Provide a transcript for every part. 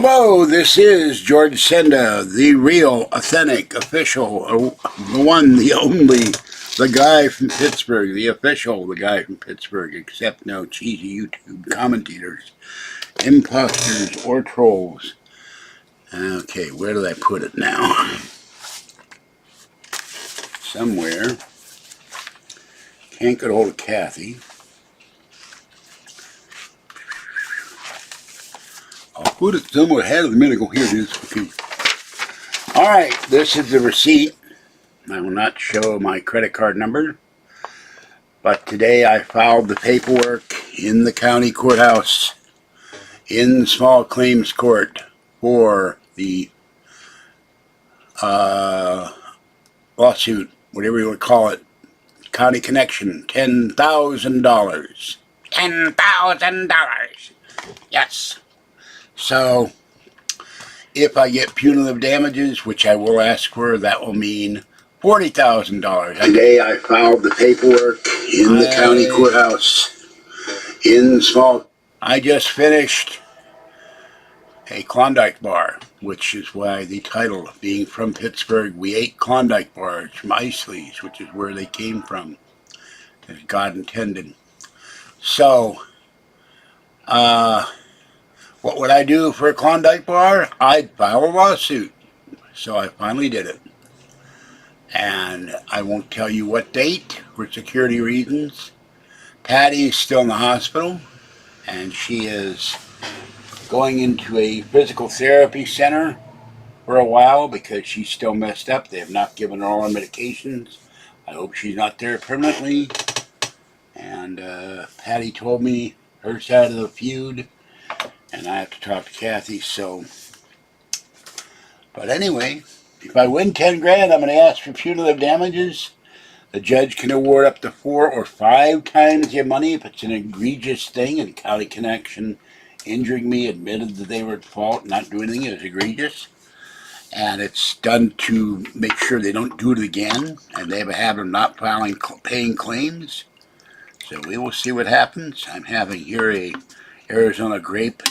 Hello, this is George Senda, the real, authentic, official, the one, the only, the guy from Pittsburgh, the official, the guy from Pittsburgh, except no cheesy YouTube commentators, imposters, or trolls. Okay, where did I put it now? Somewhere. Can't get a hold of Kathy. I'll put it somewhere ahead of the minute. Go here it is. Okay. Alright, this is the receipt. I will not show my credit card number, but today I filed the paperwork in the county courthouse in the small claims court for the lawsuit, whatever you would call it, county connection, $10,000. $10,000. Yes. So, if I get punitive damages, which I will ask for, that will mean $40,000. Today I filed the paperwork in the county courthouse in small. I just finished a Klondike bar, which is why the title, being from Pittsburgh, we ate Klondike bars from Isley's, which is where they came from, as God intended. So, what would I do for a Klondike bar? I'd file a lawsuit. So I finally did it. And I won't tell you what date for security reasons. Patty is still in the hospital, and she is going into a physical therapy center for a while because she's still messed up. They have not given her all her medications. I hope she's not there permanently. And Patty told me her side of the feud, and I have to talk to Kathy, so. But anyway, if I win 10 grand, I'm going to ask for punitive damages. The judge can award up to 4 or 5 times your money if it's an egregious thing, and county connection injuring me admitted that they were at fault, not doing anything is egregious. And it's done to make sure they don't do it again, and they have a habit of not paying claims. So we will see what happens. I'm having here a Arizona grape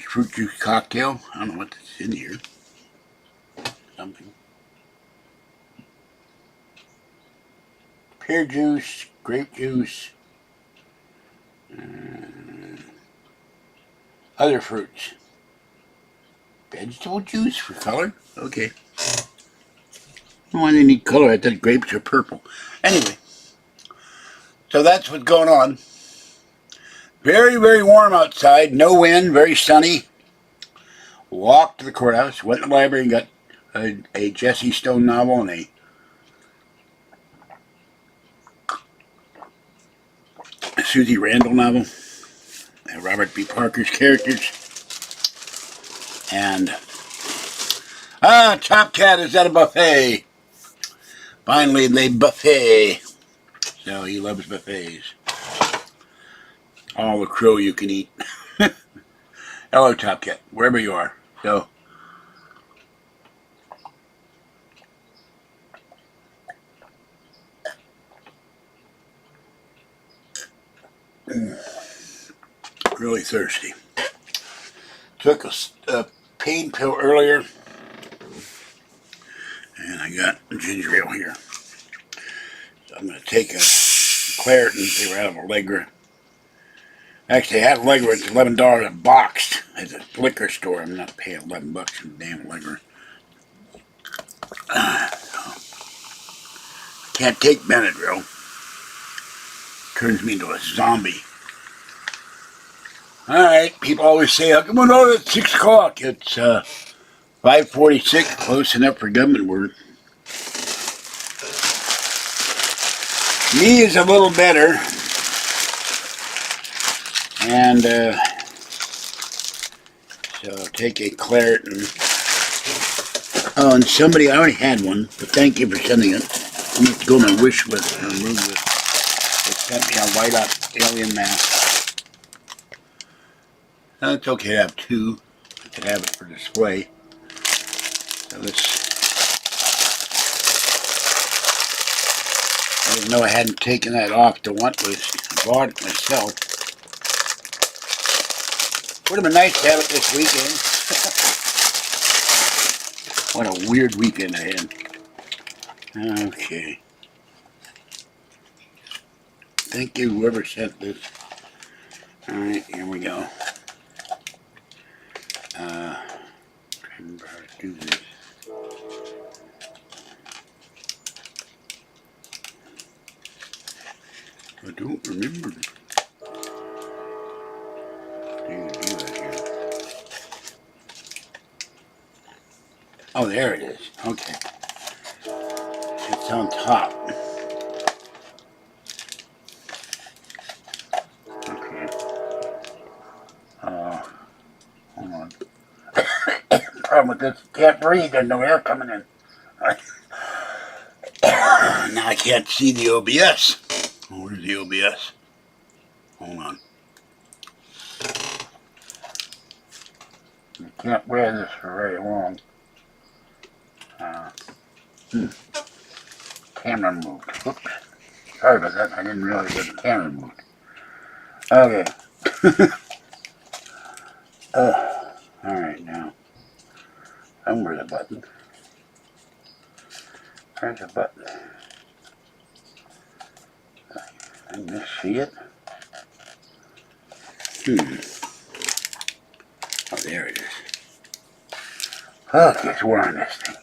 fruit juice cocktail. I don't know what's in here. Something. Pear juice, grape juice, other fruits. Vegetable juice for color? Okay. Why do they need color? I thought grapes are purple. Anyway, so that's what's going on. Very, very warm outside. No wind. Very sunny. Walked to the courthouse. Went to the library and got a Jesse Stone novel and a Susie Randall novel. Robert B. Parker's characters. And Top Cat is at a buffet. Finally, they buffet. So he loves buffets. All the crow you can eat. Hello, Top Cat, wherever you are. So, really thirsty. Took a pain pill earlier, and I got ginger ale here. So I'm going to take a Claritin. They were out of Allegra. Actually, I had Allegra. It's $11 a box at the liquor store. I'm not paying $11 for damn Allegra. Can't take Benadryl. Turns me into a zombie. Alright, people always say, how come we're at 6 o'clock? It's 5:46, close enough for government work. Me is a little better. And so take a Claritin. Oh, and somebody, I already had one, but thank you for sending it. I'm going to go on my wish list and remove this. They sent me a light up alien mask. Now, it's okay to have 2. I could have it for display. So I didn't know I hadn't taken that off the want list. I bought it myself. Would have been nice to have it this weekend. What a weird weekend I had. Okay. Thank you, whoever sent this. Alright, here we go. Remember how to do this. I don't remember. How do you do that here? Oh, there it is. Okay. It's on top. Okay. Hold on. Problem with this, can't breathe, there's no air coming in. Now I can't see the OBS. Where's the OBS? Hold on. You can't wear this for very long. Camera moved. Oops. Sorry about that. I didn't realize that the camera moved. Okay. Alright, now. Where's the button? Where's the button? I just see it. Oh, there it is. Okay, it's we're on this thing.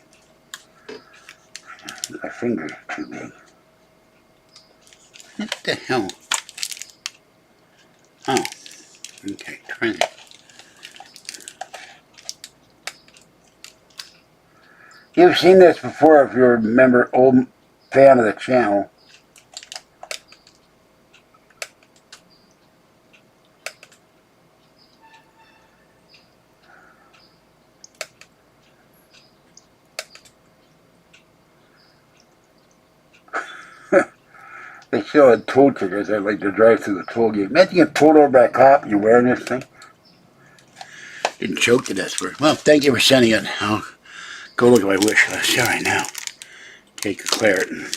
My finger's too big. What the hell? Oh, okay, try it. You've seen this before if you're a member, old fan of the channel. They still had toll tickets. I'd like to drive through the toll gate. Imagine you get pulled over by a cop and you're wearing this thing. Didn't choke to death for it. Well, thank you for sending it. I'll go look at my wish list. All right, now. Take a Claritin.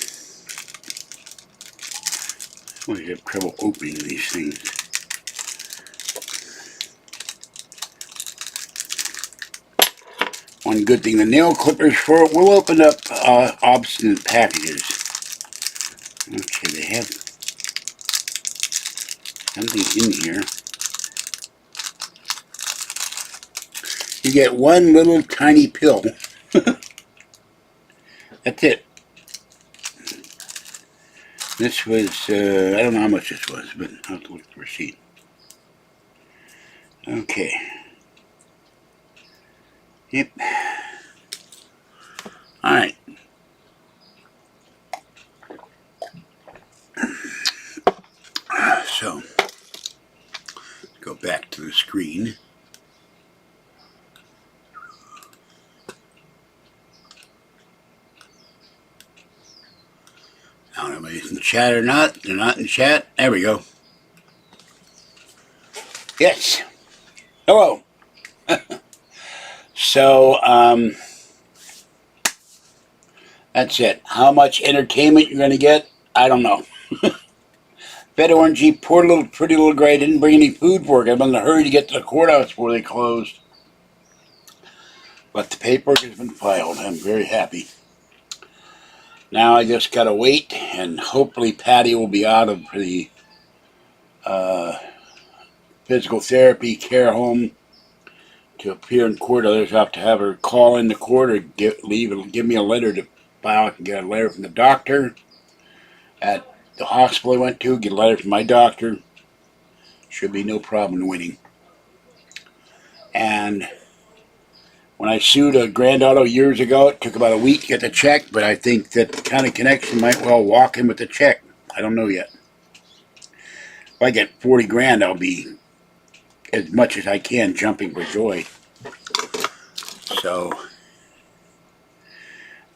We have trouble opening these things. One good thing, the nail clippers for it will open up obstinate packages. Okay, they have something in here. You get one little tiny pill. That's it. This was, I don't know how much this was, but I'll have to look at the receipt. Okay. Yep. Alright. So, go back to the screen. I don't know if anybody's in chat or not. They're not in chat. There we go. Yes. Hello. So, that's it. How much entertainment you're going to get, I don't know. Bet ORNG, poor little pretty little guy didn't bring any food for it. I'm in a hurry to get to the courthouse before they closed. But the paperwork has been filed. I'm very happy. Now I just gotta wait, and hopefully Patty will be out of the physical therapy care home to appear in court. Others have to have her call in the court or leave and give me a letter to file. I can get a letter from the doctor at the hospital I went to, get a letter from my doctor. Should be no problem winning. And when I sued a Grand Auto years ago, it took about a week to get the check, but I think that the county connection might well walk in with the check. I don't know yet. If I get 40 grand, I'll be as much as I can jumping for joy. So,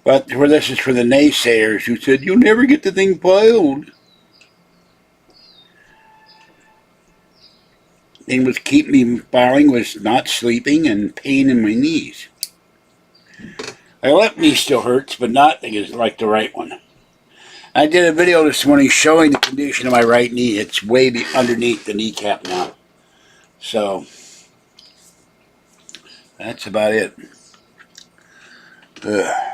but this is for the naysayers who said, you'll never get the thing filed. Thing was keeping me filing was not sleeping and pain in my knees. My left knee still hurts, but not like the right one. I did a video this morning showing the condition of my right knee. It's way underneath the kneecap now. So, That's about it. Ugh.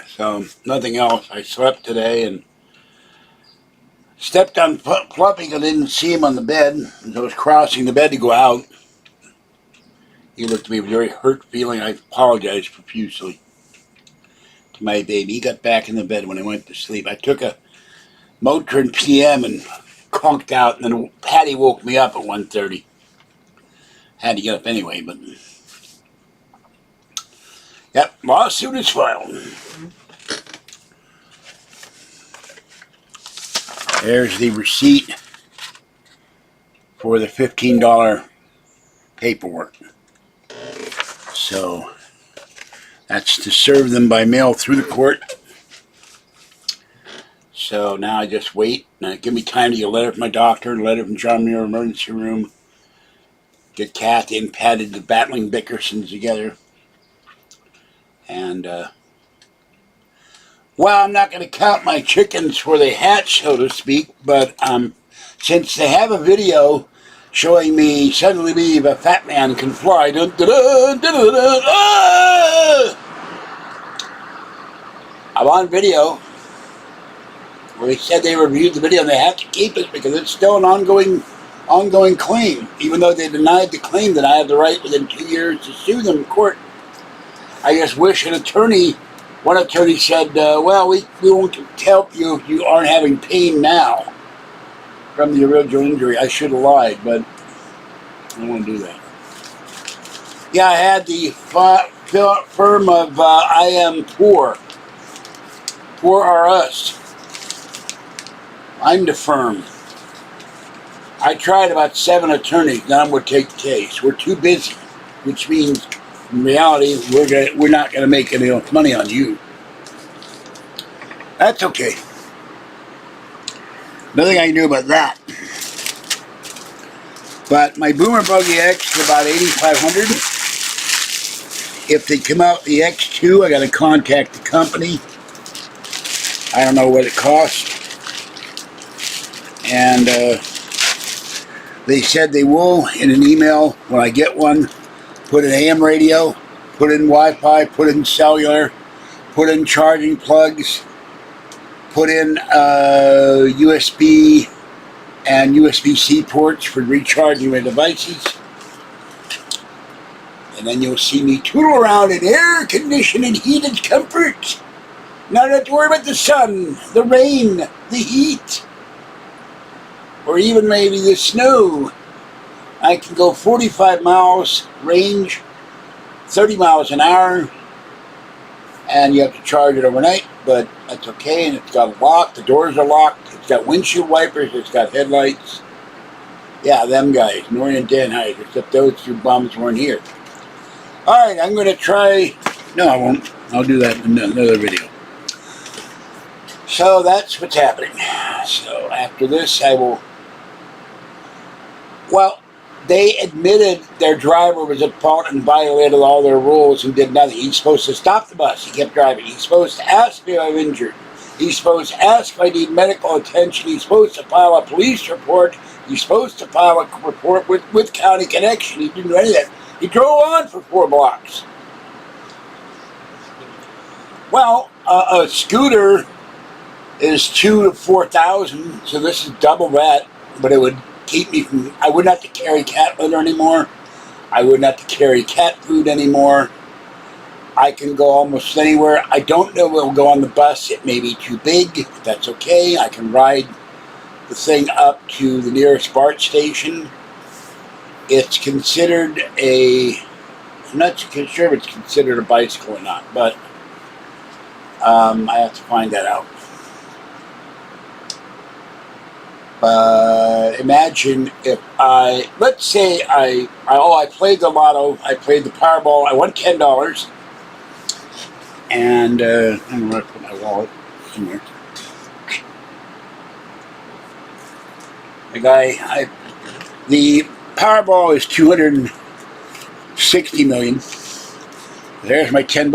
So, nothing else. I slept today and stepped on Plumpy. I didn't see him on the bed. As I was crossing the bed to go out, he looked at me with a very hurt feeling. I apologized profusely to my baby. He got back in the bed when I went to sleep. I took a Motrin PM and conked out, and then Patty woke me up at 1:30. Had to get up anyway, but yep, lawsuit is filed. There's the receipt for the $15 paperwork. So that's to serve them by mail through the court. So now I just wait. Now give me time to get a letter from my doctor, a letter from John Muir emergency room, get Kathy and Patty, the battling Bickersons together. And well, I'm not going to count my chickens for they hatch, so to speak, but since they have a video showing me suddenly believe a fat man can fly, dun, dun, dun, dun, dun, dun, ah! I'm on video where they said they reviewed the video and they have to keep it because it's still an ongoing claim, even though they denied the claim that I have the right within 2 years to sue them in court. I just wish one attorney said, well, we won't help you if you aren't having pain now from the original injury. I should have lied, but I don't want to do that. Yeah, I had the firm of I Am Poor. Poor are us. I'm the firm. I tried about 7 attorneys. None of them would take the case. We're too busy, which means in reality we're not going to make any money on you. That's okay. Nothing I can do about that. But my Boomer Buggy X is about $8,500. If they come out the X2, I got to contact the company. I don't know what it costs. And they said they will, in an email, when I get one, put an AM radio, put in Wi-Fi, put in cellular, put in charging plugs, put in USB and USB-C ports for recharging my devices. And then you'll see me tootle around in air-conditioned and heated comfort. Not have to worry about the sun, the rain, the heat, or even maybe the snow. I can go 45 miles range, 30 miles an hour, and you have to charge it overnight, but that's okay. And it's got a lock, the doors are locked, it's got windshield wipers, it's got headlights. Yeah, them guys, Nori and Denheiser, except those 2 bums weren't here. Alright, I'm going to try, no I won't, I'll do that in another video. So that's what's happening. So after this I will, well, they admitted their driver was at fault and violated all their rules and did nothing. He's supposed to stop the bus. He kept driving. He's supposed to ask me if I'm injured. He's supposed to ask if I need medical attention. He's supposed to file a police report. He's supposed to file a report with County Connection. He didn't do any of that. He drove on for 4 blocks. Well, a scooter is $2,000 to $4,000, so this is double that, but it would keep me from, I wouldn't have to carry cat litter anymore. I wouldn't have to carry cat food anymore. I can go almost anywhere. I don't know if it'll go on the bus. It may be too big. That's okay. I can ride the thing up to the nearest BART station. It's considered I'm not sure if it's considered a bicycle or not, but I have to find that out. But imagine if let's say I played the lotto, I played the Powerball, I won $10, and I don't know where I put my wallet, somewhere. The Powerball is $260 million. There's my $10.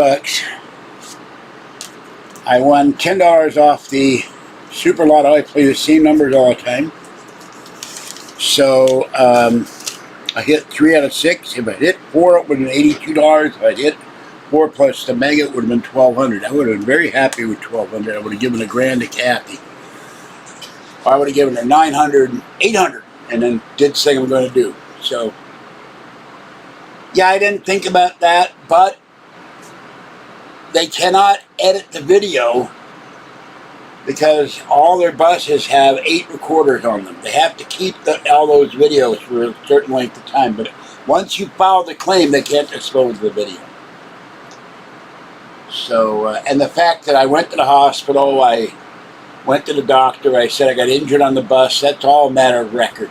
I won $10 off the Super Lotto, I play the same numbers all the time. So I hit 3 out of 6. If I hit 4, it would have been $82. If I hit 4 plus the mega, it would have been $1,200. I would have been very happy with $1,200. I would have given $1,000 to Kathy. I would have given her $900, $800, and then did the thing I'm going to do. So, yeah, I didn't think about that, but they cannot edit the video because all their buses have 8 recorders on them. They have to keep all those videos for a certain length of time. But once you file the claim, they can't dispose the video. So, and the fact that I went to the hospital, I went to the doctor, I said I got injured on the bus, that's all a matter of record.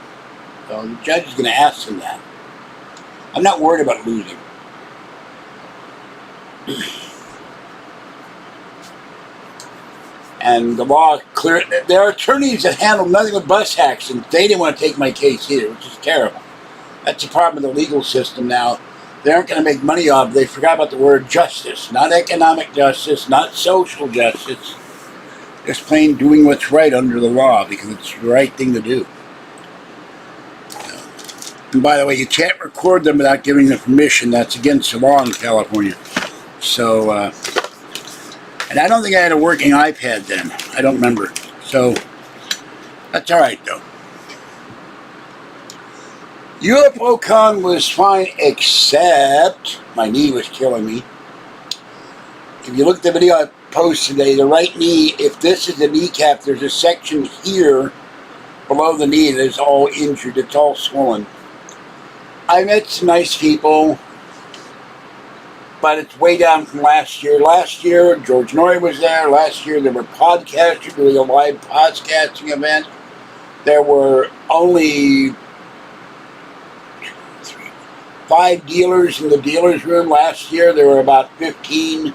So the judge is going to ask them that. I'm not worried about losing. And the law clear. There are attorneys that handle nothing but bus accidents. They didn't want to take my case either, which is terrible. That's the problem with the legal system now. They aren't going to make money off it. They forgot about the word justice. Not economic justice, not social justice. Just plain doing what's right under the law because it's the right thing to do. And by the way, you can't record them without giving them permission. That's against the law in California. So, and I don't think I had a working iPad then. I don't remember. So, that's alright though. UFOCon was fine, except my knee was killing me. If you look at the video I posted today, the right knee, if this is the kneecap, there's a section here below the knee that is all injured. It's all swollen. I met some nice people, but it's way down from last year. Last year, George Norrie was there. Last year, there were podcasters doing a live podcasting event. There were only 5 dealers in the dealer's room. Last year, there were about 15.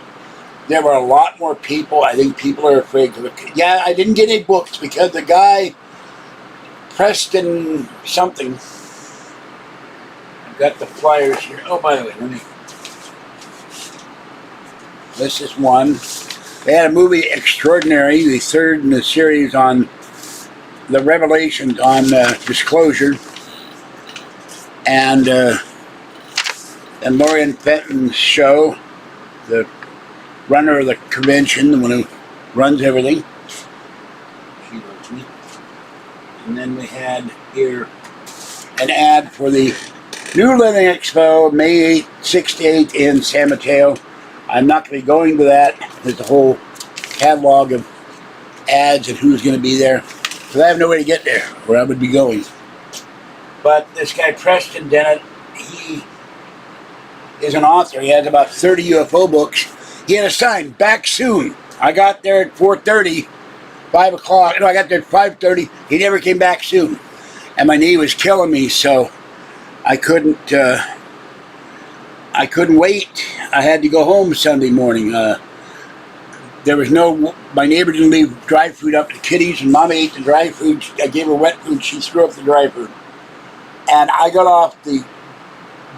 There were a lot more people. I think people are afraid. Yeah, I didn't get any books because the guy, Preston something, I've got the flyers here. Oh, by the way, this is one. They had a movie, Extraordinary, the third in the series on the revelations on disclosure. And Lorian Fenton's show, the runner of the convention, the one who runs everything. She loves me. And then we had here an ad for the New Living Expo, May 8th, 6th to 8th in San Mateo. I'm not going to be going to that. There's a whole catalog of ads and who's going to be there. Because I have no way to get there where I would be going. But this guy Preston Dennett, he is an author. He has about 30 UFO books. He had a sign, back soon. I got there at 4:30, 5 o'clock. No, I got there at 5:30. He never came back soon. And my knee was killing me, so I couldn't wait. I had to go home Sunday morning. There was no, my neighbor didn't leave dry food up to kitties, and Mama ate the dry food. I gave her wet food. She threw up the dry food. And I got off the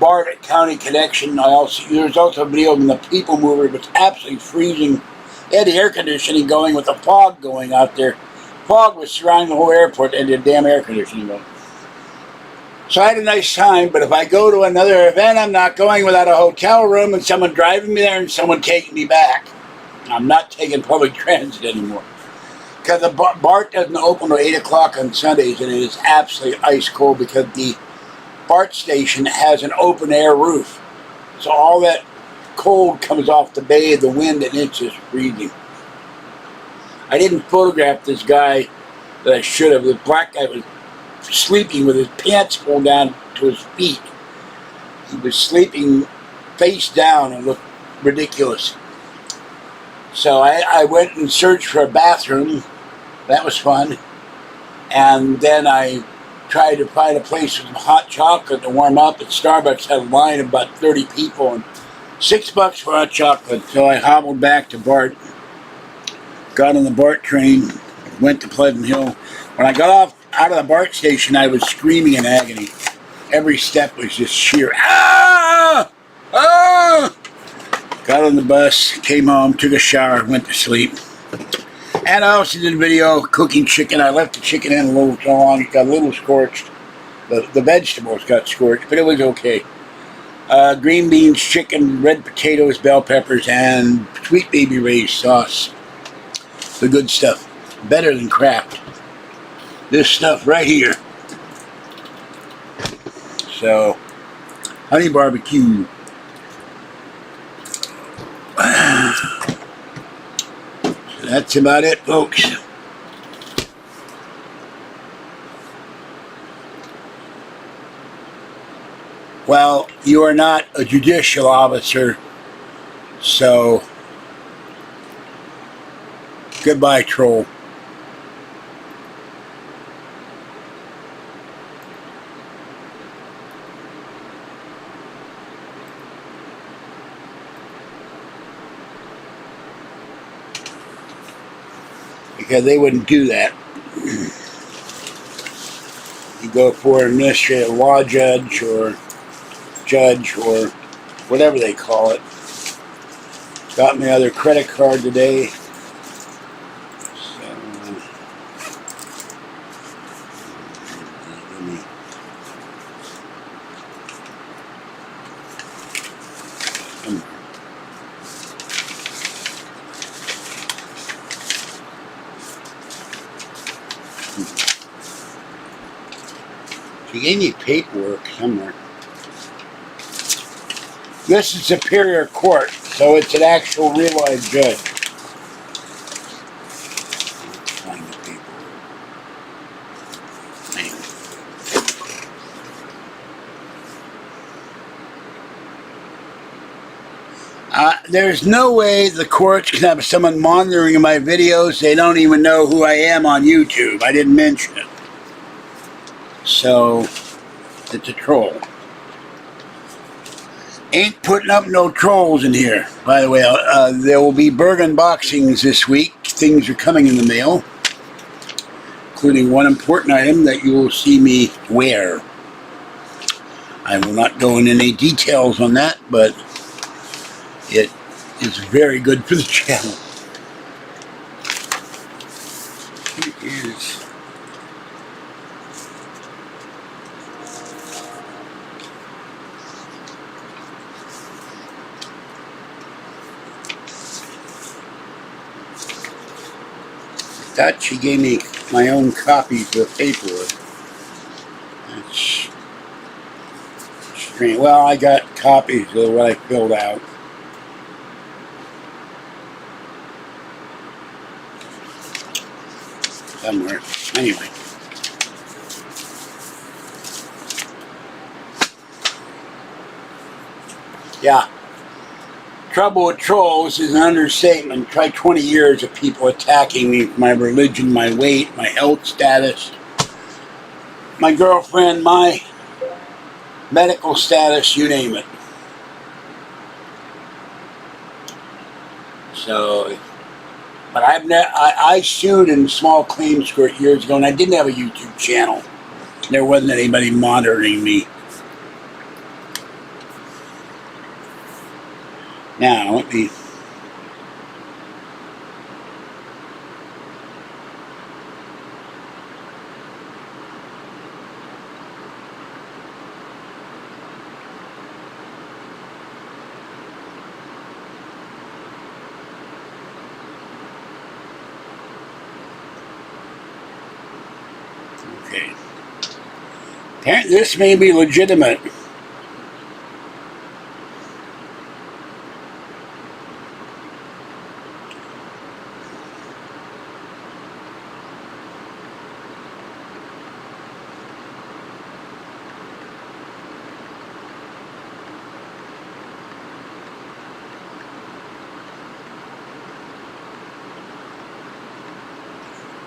Bartlett County connection. There's also a video of the People Mover. It was absolutely freezing. They had the air conditioning going with the fog going out there. Fog was surrounding the whole airport and the damn air conditioning going. So I had a nice time, but if I go to another event, I'm not going without a hotel room and someone driving me there and someone taking me back. I'm not taking public transit anymore. Because the BART doesn't open till 8 o'clock on Sundays, and it is absolutely ice cold because the BART station has an open air roof. So all that cold comes off the bay of the wind and it's just freezing. I didn't photograph this guy that I should have. The black guy was sleeping with his pants pulled down to his feet. He was sleeping face down and looked ridiculous. So I went and searched for a bathroom. That was fun. And then I tried to find a place with some hot chocolate to warm up. At Starbucks had a line of about 30 people and $6 for hot chocolate. So I hobbled back to BART, got on the BART train, went to Pleasant Hill. When I got out of the BART station, I was screaming in agony. Every step was just sheer, ah! Ah! Got on the bus, came home, took a shower, went to sleep. And I also did a video cooking chicken. I left the chicken in a little too long. It got a little scorched. The vegetables got scorched, but it was okay. Green beans, chicken, red potatoes, bell peppers, and Sweet Baby Ray's sauce. The good stuff. Better than Kraft. This stuff right here. So, honey barbecue. So that's about it, folks. Well, you are not a judicial officer, so goodbye, troll. Because they wouldn't do that. You go for an administrative law judge or whatever they call it. Got my other credit card today. She gave me paperwork somewhere. This is Superior Court, so it's an actual real life judge. Find the paperwork. There's no way the courts can have someone monitoring my videos. They don't even know who I am on YouTube. I didn't mention it. So, it's a troll. Ain't putting up no trolls in here. By the way, there will be Bergen boxings this week. Things are coming in the mail, including one important item that you will see me wear. I will not go into any details on that, but it is very good for the channel. It is. Thought she gave me my own copies of paperwork. That's strange. Well, I got copies of what I filled out. Somewhere. Anyway. Yeah. Trouble with trolls is an understatement. Try 20 years of people attacking me for my religion, my weight, my health status, my girlfriend, my medical status, you name it. So, but I sued in small claims court years ago, and I didn't have a YouTube channel. There wasn't anybody monitoring me. Now, let me... Okay. This may be legitimate.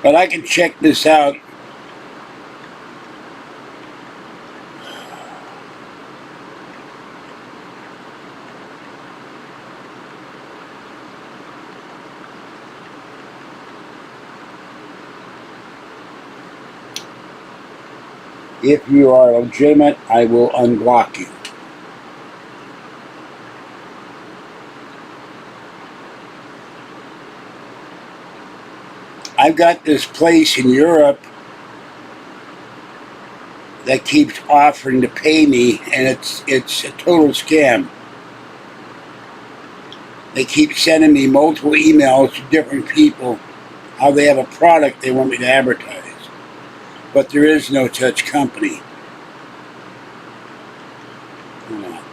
But I can check this out. If you are legitimate, I will unblock you. I've got this place in Europe that keeps offering to pay me, and it's a total scam. They keep sending me multiple emails to different people how they have a product they want me to advertise. But there is no such company. Hold on.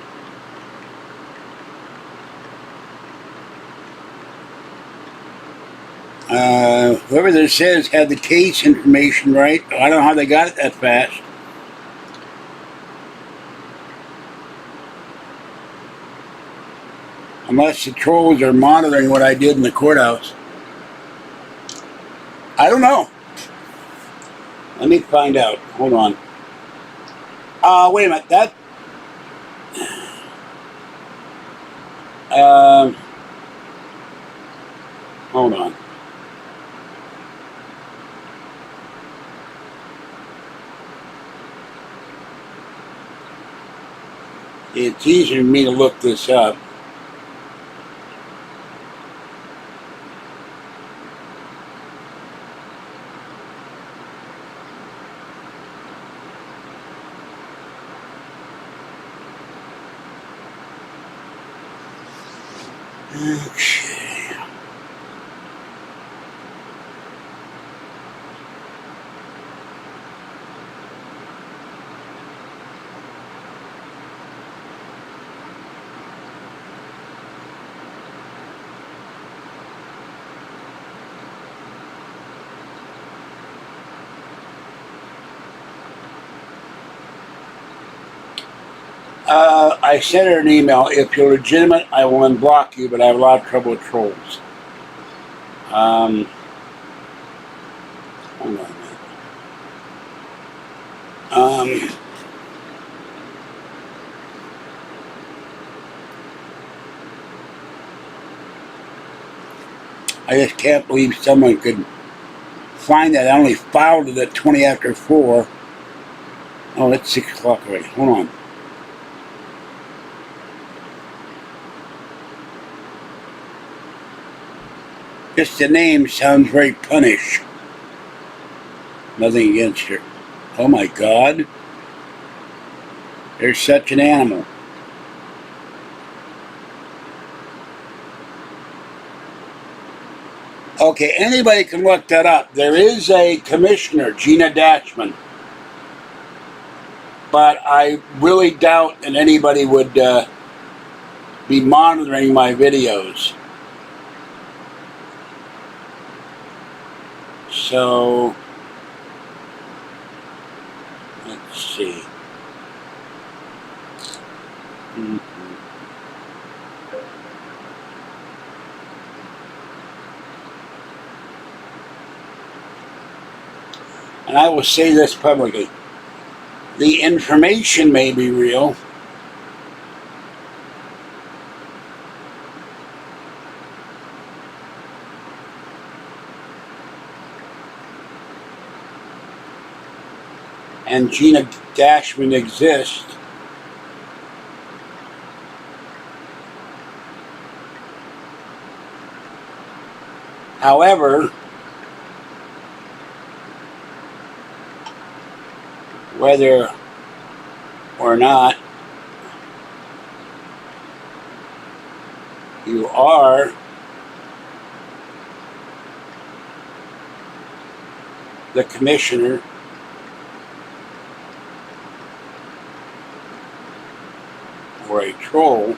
Whoever this says had the case information right. I don't know how they got it that fast. Unless the trolls are monitoring what I did in the courthouse. I don't know. Let me find out. Hold on. Wait a minute. That. Hold on. It's easier for me to look this up. Okay. I sent her an email. If you're legitimate, I will unblock you, but I have a lot of trouble with trolls. Hold on a minute. I just can't believe someone could find that. I only filed it at 20 after 4. Oh, it's 6 o'clock already. Hold on. Just the name sounds very punish. Nothing against her. Oh my God. There's such an animal. Okay, anybody can look that up. There is a commissioner, Gina Dashman. But I really doubt that anybody would be monitoring my videos. So, let's see. And I will say this publicly. The information may be real. And Gina Dashman exists. However, whether or not you are the commissioner or a troll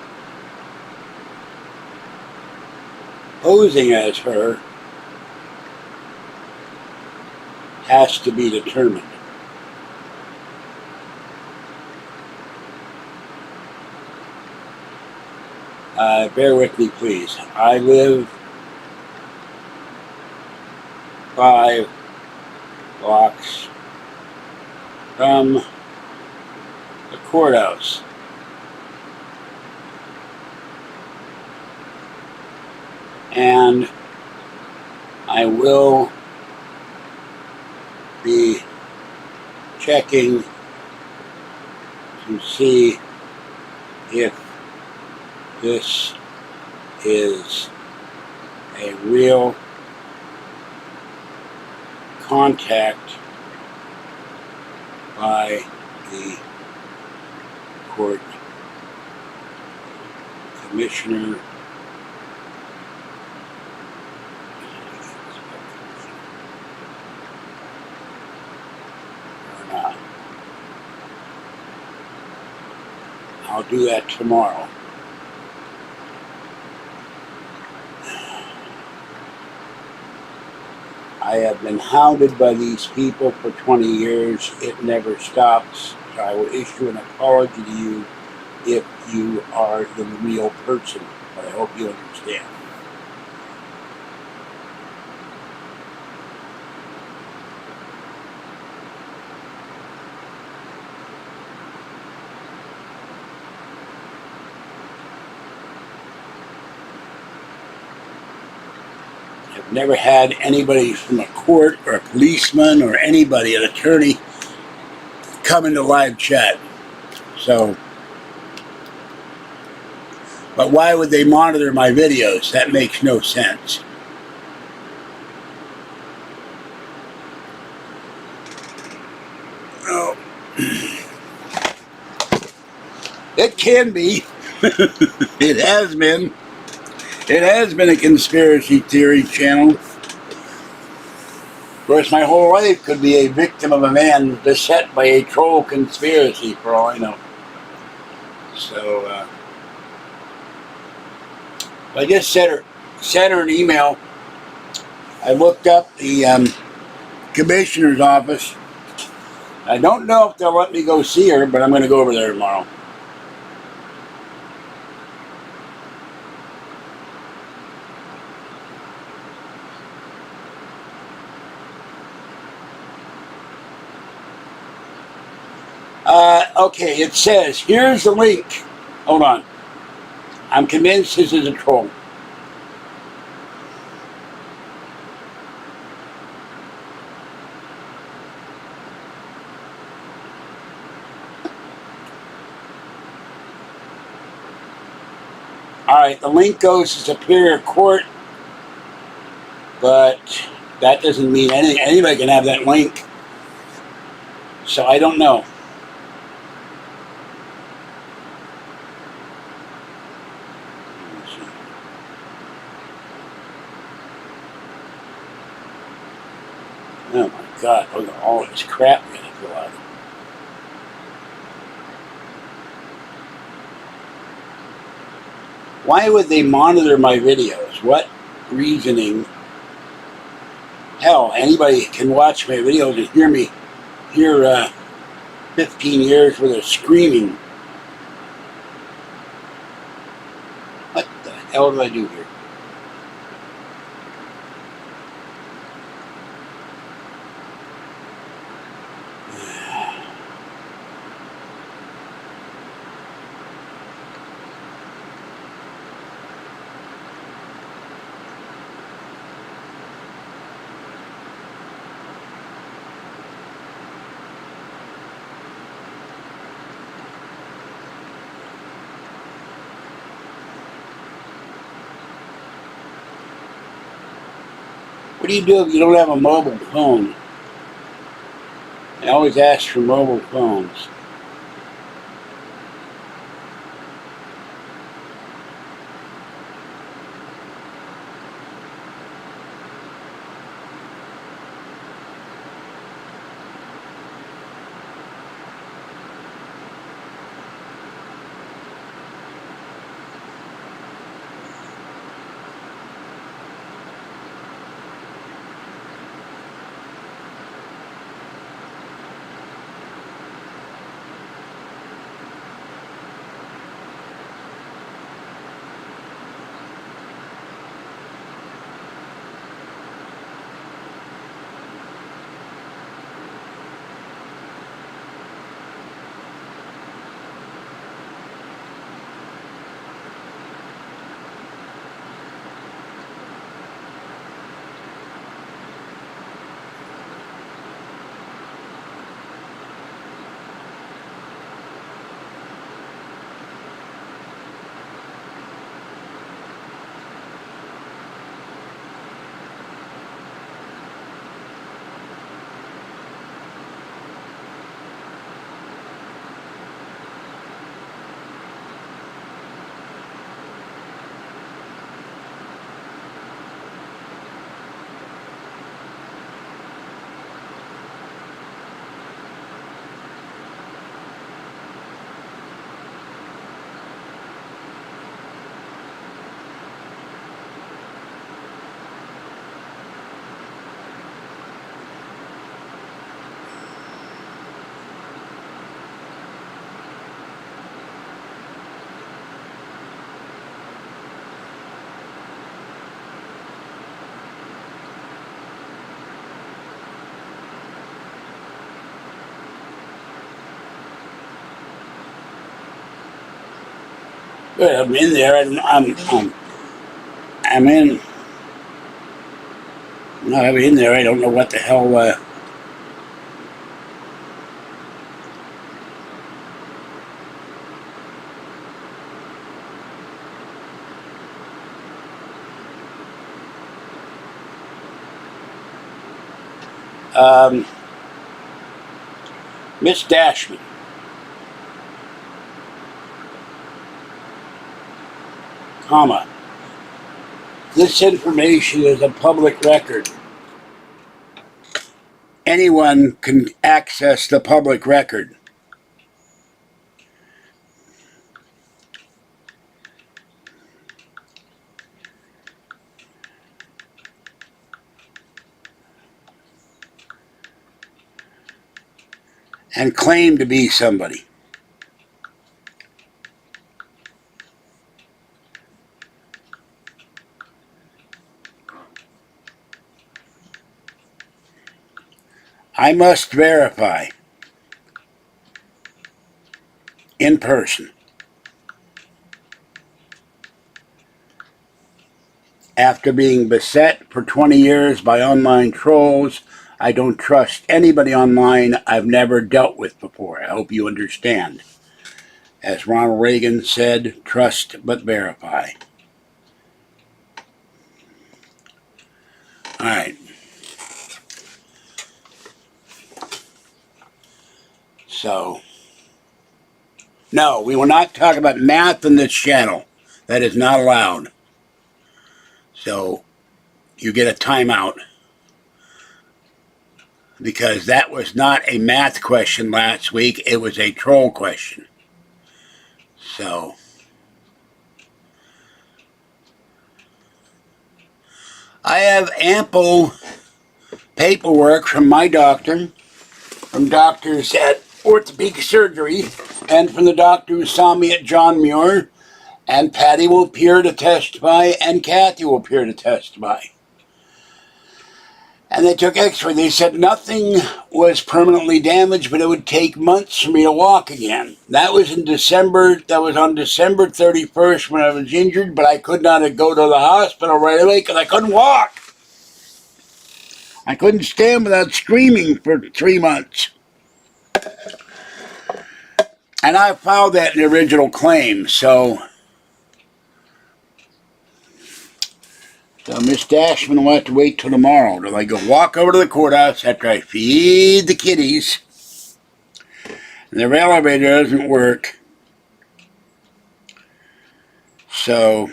posing as her has to be determined. Bear with me, please. I live 5 blocks from the courthouse. And I will be checking to see if this is a real contact by the court commissioner or not. I'll do that tomorrow. I have been hounded by these people for 20 years. It never stops. So I will issue an apology to you if you are the real person. But I hope you understand. I've never had anybody from a court or a policeman or anybody, an attorney, come into live chat. So, but why would they monitor my videos? That makes no sense. Oh. It can be. It has been. It has been a conspiracy theory channel. Of course, my whole life could be a victim of a man beset by a troll conspiracy, for all I know. So, I just sent her an email. I looked up the commissioner's office. I don't know if they'll let me go see her, but I'm going to go over there tomorrow. Okay, it says, here's the link. Hold on. I'm convinced this is a troll. Alright, the link goes to Superior Court, but that doesn't mean anything. Anybody can have that link. So I don't know. Oh my God, look at all this crap we're going to go out of. Why would they monitor my videos? What reasoning? Hell, anybody can watch my videos and hear 15 years worth of screaming. What the hell do I do here? What do you do if you don't have a mobile phone? I always ask for mobile phones. Good, I'm in there. I'm in. No, I'm in there. I don't know what the hell. Miss Dashman, comma. This information is a public record. Anyone can access the public record. And claim to be somebody. I must verify in person. After being beset for 20 years by online trolls, I don't trust anybody online I've never dealt with before. I hope you understand. As Ronald Reagan said, trust but verify. All right. So, no, we will not talk about math in this channel. That is not allowed. So, you get a timeout. Because that was not a math question last week. It was a troll question. So, I have ample paperwork from my doctor, from doctors at orthopedic surgery, and from the doctor who saw me at John Muir, and Patty will appear to testify, and Kathy will appear to testify. And they took x-ray. They said nothing was permanently damaged, but it would take months for me to walk again. That was in December. That was on December 31st when I was injured, but I could not go to the hospital right away because I couldn't walk. I couldn't stand without screaming for 3 months. And I filed that in the original claim, so Miss Dashman will have to wait till tomorrow till I go walk over to the courthouse after I feed the kitties. And their elevator doesn't work. So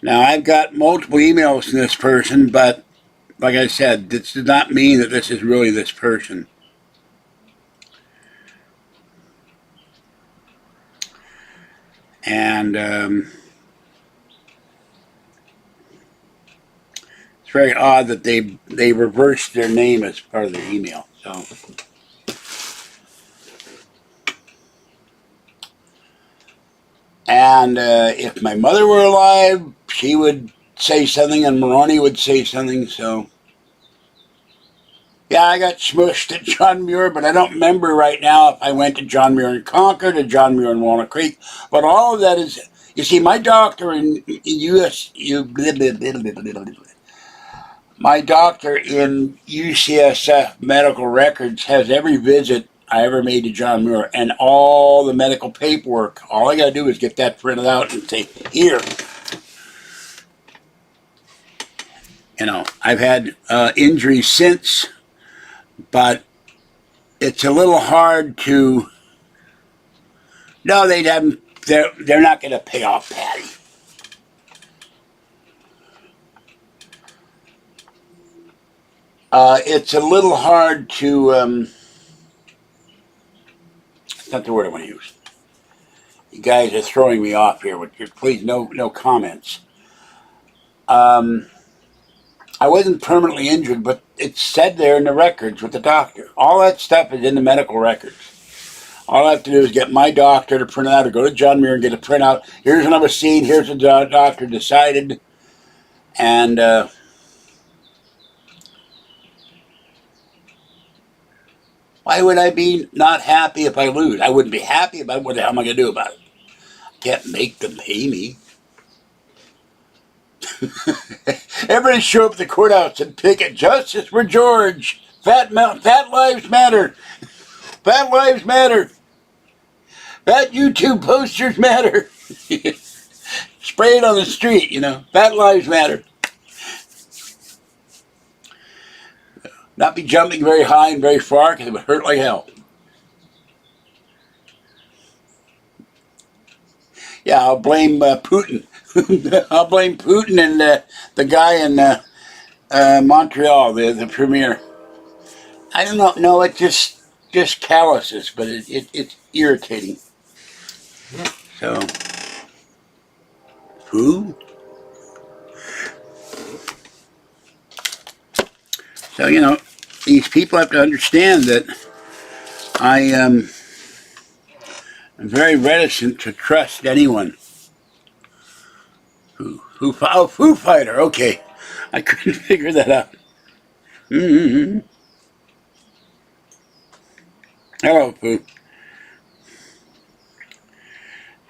now I've got multiple emails from this person, but like I said, this does not mean that this is really this person. And it's very odd that they reversed their name as part of their email. So. And if my mother were alive, she would say something and Maroni would say something, so. Yeah, I got smushed at John Muir, but I don't remember right now if I went to John Muir in Concord or John Muir in Walnut Creek. But all of that is, you see, my doctor in my doctor in UCSF medical records has every visit I ever made to John Muir and all the medical paperwork. All I got to do is get that printed out and say, here. You know, I've had injuries since, but it's a little hard to. No, they haven't. They're not going to pay off Patty. It's a little hard to. That's not the word I want to use. You guys are throwing me off here. Please, no comments. I wasn't permanently injured, but it's said there in the records with the doctor. All that stuff is in the medical records. All I have to do is get my doctor to print it out or go to John Muir and get a printout. Here's what I was seen. Here's what the doctor decided. And Why would I be not happy if I lose? I wouldn't be happy about it. What the hell am I going to do about it? I can't make them pay me. Everybody show up at the courthouse and picket justice for George. Fat lives matter. Fat lives matter. Fat YouTube posters matter. Spray it on the street, you know. Fat lives matter. Not be jumping very high and very far because it would hurt like hell. Yeah, I'll blame Putin. I'll blame Putin and the guy in Montreal, the premier. I don't know. No, it just calluses, but it's irritating. So, who? So, you know, these people have to understand that I am very reticent to trust anyone. Oh, Foo Fighter. Okay, I couldn't figure that out. Mm-hmm. Hello, Foo.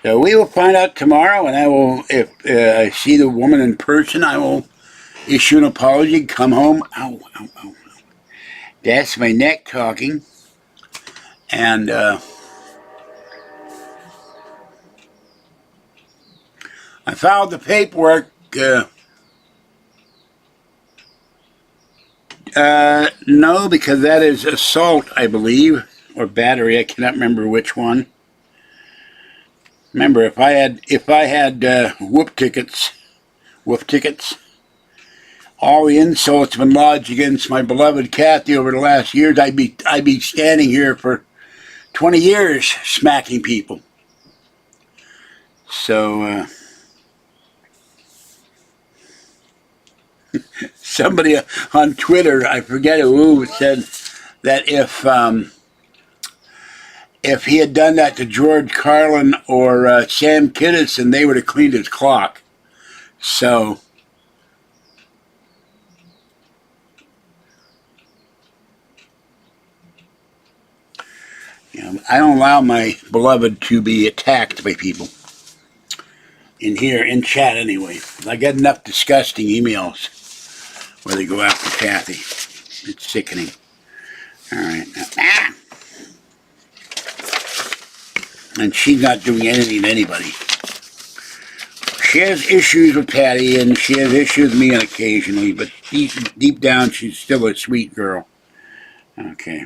So we will find out tomorrow, and I will, if I see the woman in person, I will issue an apology, come home. Ow, ow, ow. That's my neck talking. And I filed the paperwork. No, because that is assault, I believe, or battery. I cannot remember which one. Remember, if I had whoop tickets, all the insults have been lodged against my beloved Kathy over the last years, I'd be standing here for 20 years smacking people. So somebody on Twitter, I forget who, said that if he had done that to George Carlin or Sam Kinison, they would have cleaned his clock. So, you know, I don't allow my beloved to be attacked by people. In here, in chat anyway. I get enough disgusting emails where they go after Kathy. It's sickening. Alright. And she's not doing anything to anybody. She has issues with Patty, and she has issues with me occasionally, but deep down, she's still a sweet girl. Okay.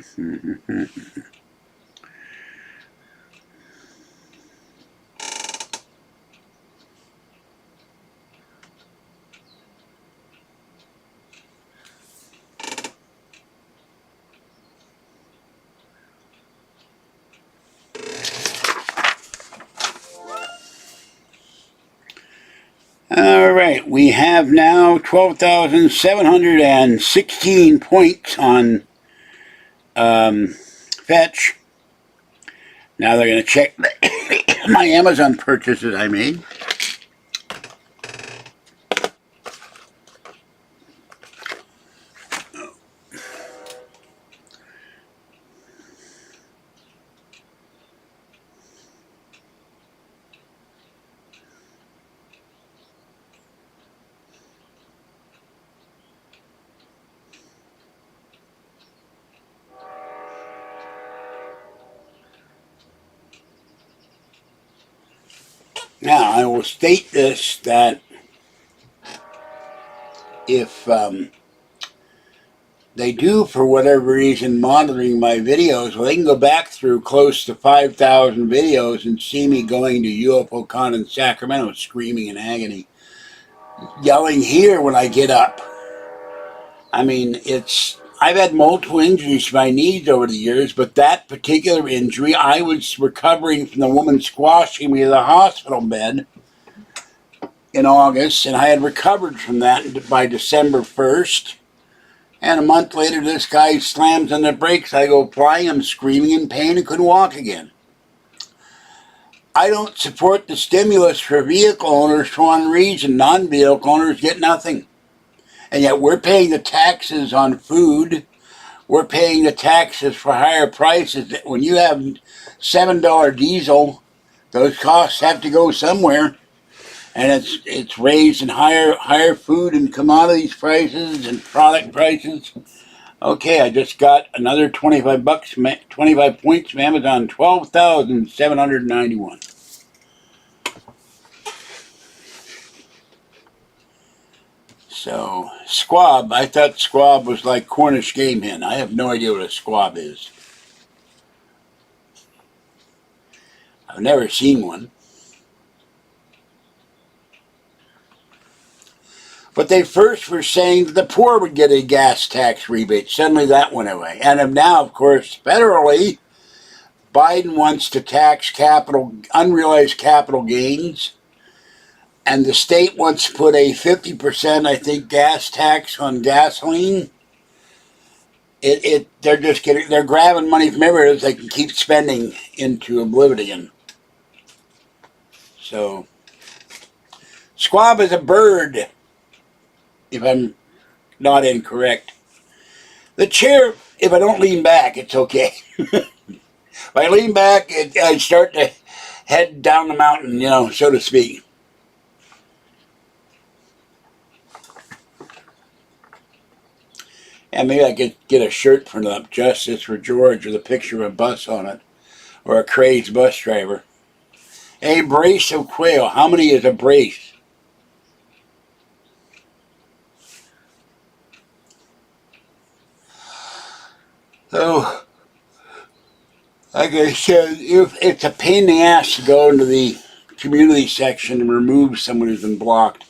All right, we have now 12,716 points on Fetch. Now they're going to check my Amazon purchases I made. Now, I will state this, that if they do, for whatever reason, monitoring my videos, well, they can go back through close to 5,000 videos and see me going to UFOCon in Sacramento screaming in agony, yelling here when I get up. I mean, I've had multiple injuries to my knees over the years, but that particular injury, I was recovering from the woman squashing me in the hospital bed in August, and I had recovered from that by December 1st. And a month later, this guy slams on the brakes. I go flying. I'm screaming in pain and couldn't walk again. I don't support the stimulus for vehicle owners for one reason. Non-vehicle owners get nothing. And yet we're paying the taxes on food. we're paying the taxes for higher prices. When you have $7 diesel, those costs have to go somewhere, and it's raised in higher food and commodities prices and product prices. Okay, I just got another 25 bucks, 25 points from Amazon, 12,791. So, squab, I thought squab was like Cornish game hen. I have no idea what a squab is. I've never seen one. But they first were saying that the poor would get a gas tax rebate. Suddenly that went away. And now, of course, federally, Biden wants to tax unrealized capital gains. And the state wants to put a 50%, I think, gas tax on gasoline. They're grabbing money from everywhere so they can keep spending into oblivion. So, squab is a bird, if I'm not incorrect. The chair, if I don't lean back, it's okay. If I lean back, I start to head down the mountain, so to speak. And maybe I could get a shirt printed up, Justice for George, with a picture of a bus on it, or a crazed bus driver. A brace of quail. How many is a brace? So, like I said, it's a pain in the ass to go into the community section and remove someone who's been blocked.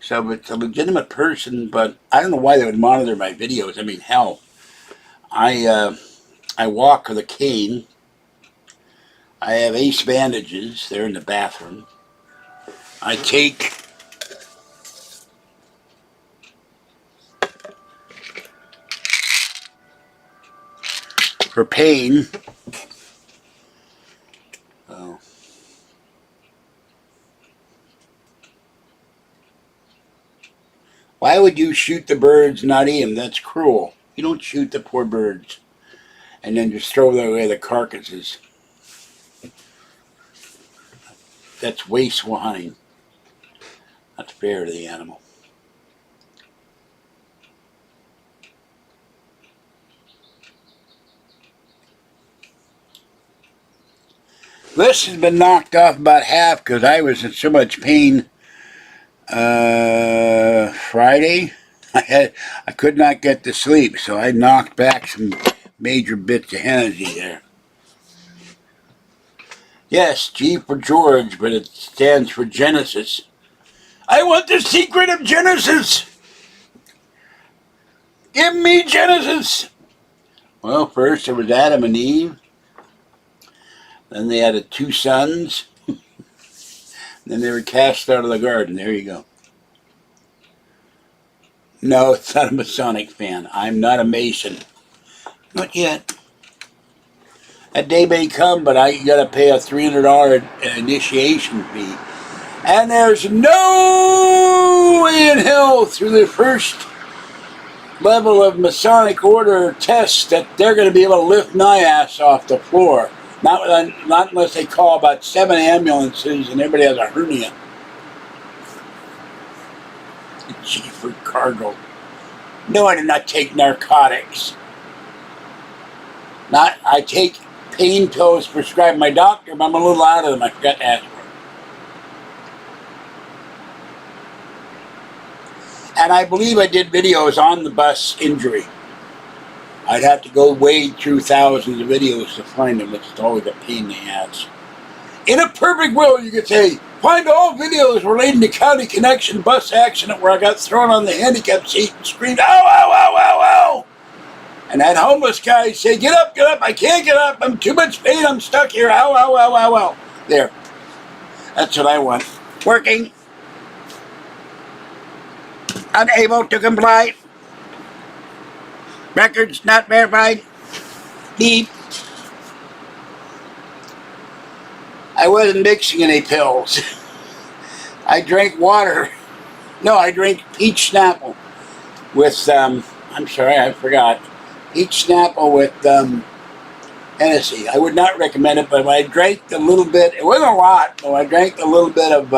So it's a legitimate person, but I don't know why they would monitor my videos. I mean, hell, I walk with a cane. I have ace bandages. They're in the bathroom. I take for pain. Oh. Why would you shoot the birds, not eat them? That's cruel. You don't shoot the poor birds and then just throw away the carcasses. That's wasteful hunting. Not fair to the animal. This has been knocked off about half because I was in so much pain Friday. I could not get to sleep, so I knocked back some major bits of energy there. Yes, G for George, but it stands for Genesis. I want the secret of Genesis! Give me Genesis! Well, first there was Adam and Eve. Then they had 2 sons. Then they were cast out of the garden. There you go. No, it's not a Masonic fan. I'm not a Mason. Not yet. That day may come, but I gotta pay a $300 initiation fee. And there's no way in hell through the first level of Masonic order test that they're going to be able to lift my ass off the floor. Not unless they call about 7 ambulances and everybody has a hernia. G for cargo. No, I did not take narcotics. I take pain pills prescribed by my doctor, but I'm a little out of them. I forgot to ask for it. And I believe I did videos on the bus injury. I'd have to go wade through thousands of videos to find them. It's always a pain in the ass. In a perfect world, you could say, find all videos relating to County Connection bus accident where I got thrown on the handicap seat and screamed, ow, ow, ow, ow, ow. And that homeless guy say, get up, I can't get up, I'm too much pain, I'm stuck here, ow, ow, ow, ow, ow. There. That's what I want. Working. Unable to comply. Records not verified. Beep. I wasn't mixing any pills. I drank water. No, I drank peach Snapple with I'm sorry, I forgot. Peach Snapple with Hennessy. I would not recommend it, but I drank a little bit. It wasn't a lot, though. I drank a little bit of.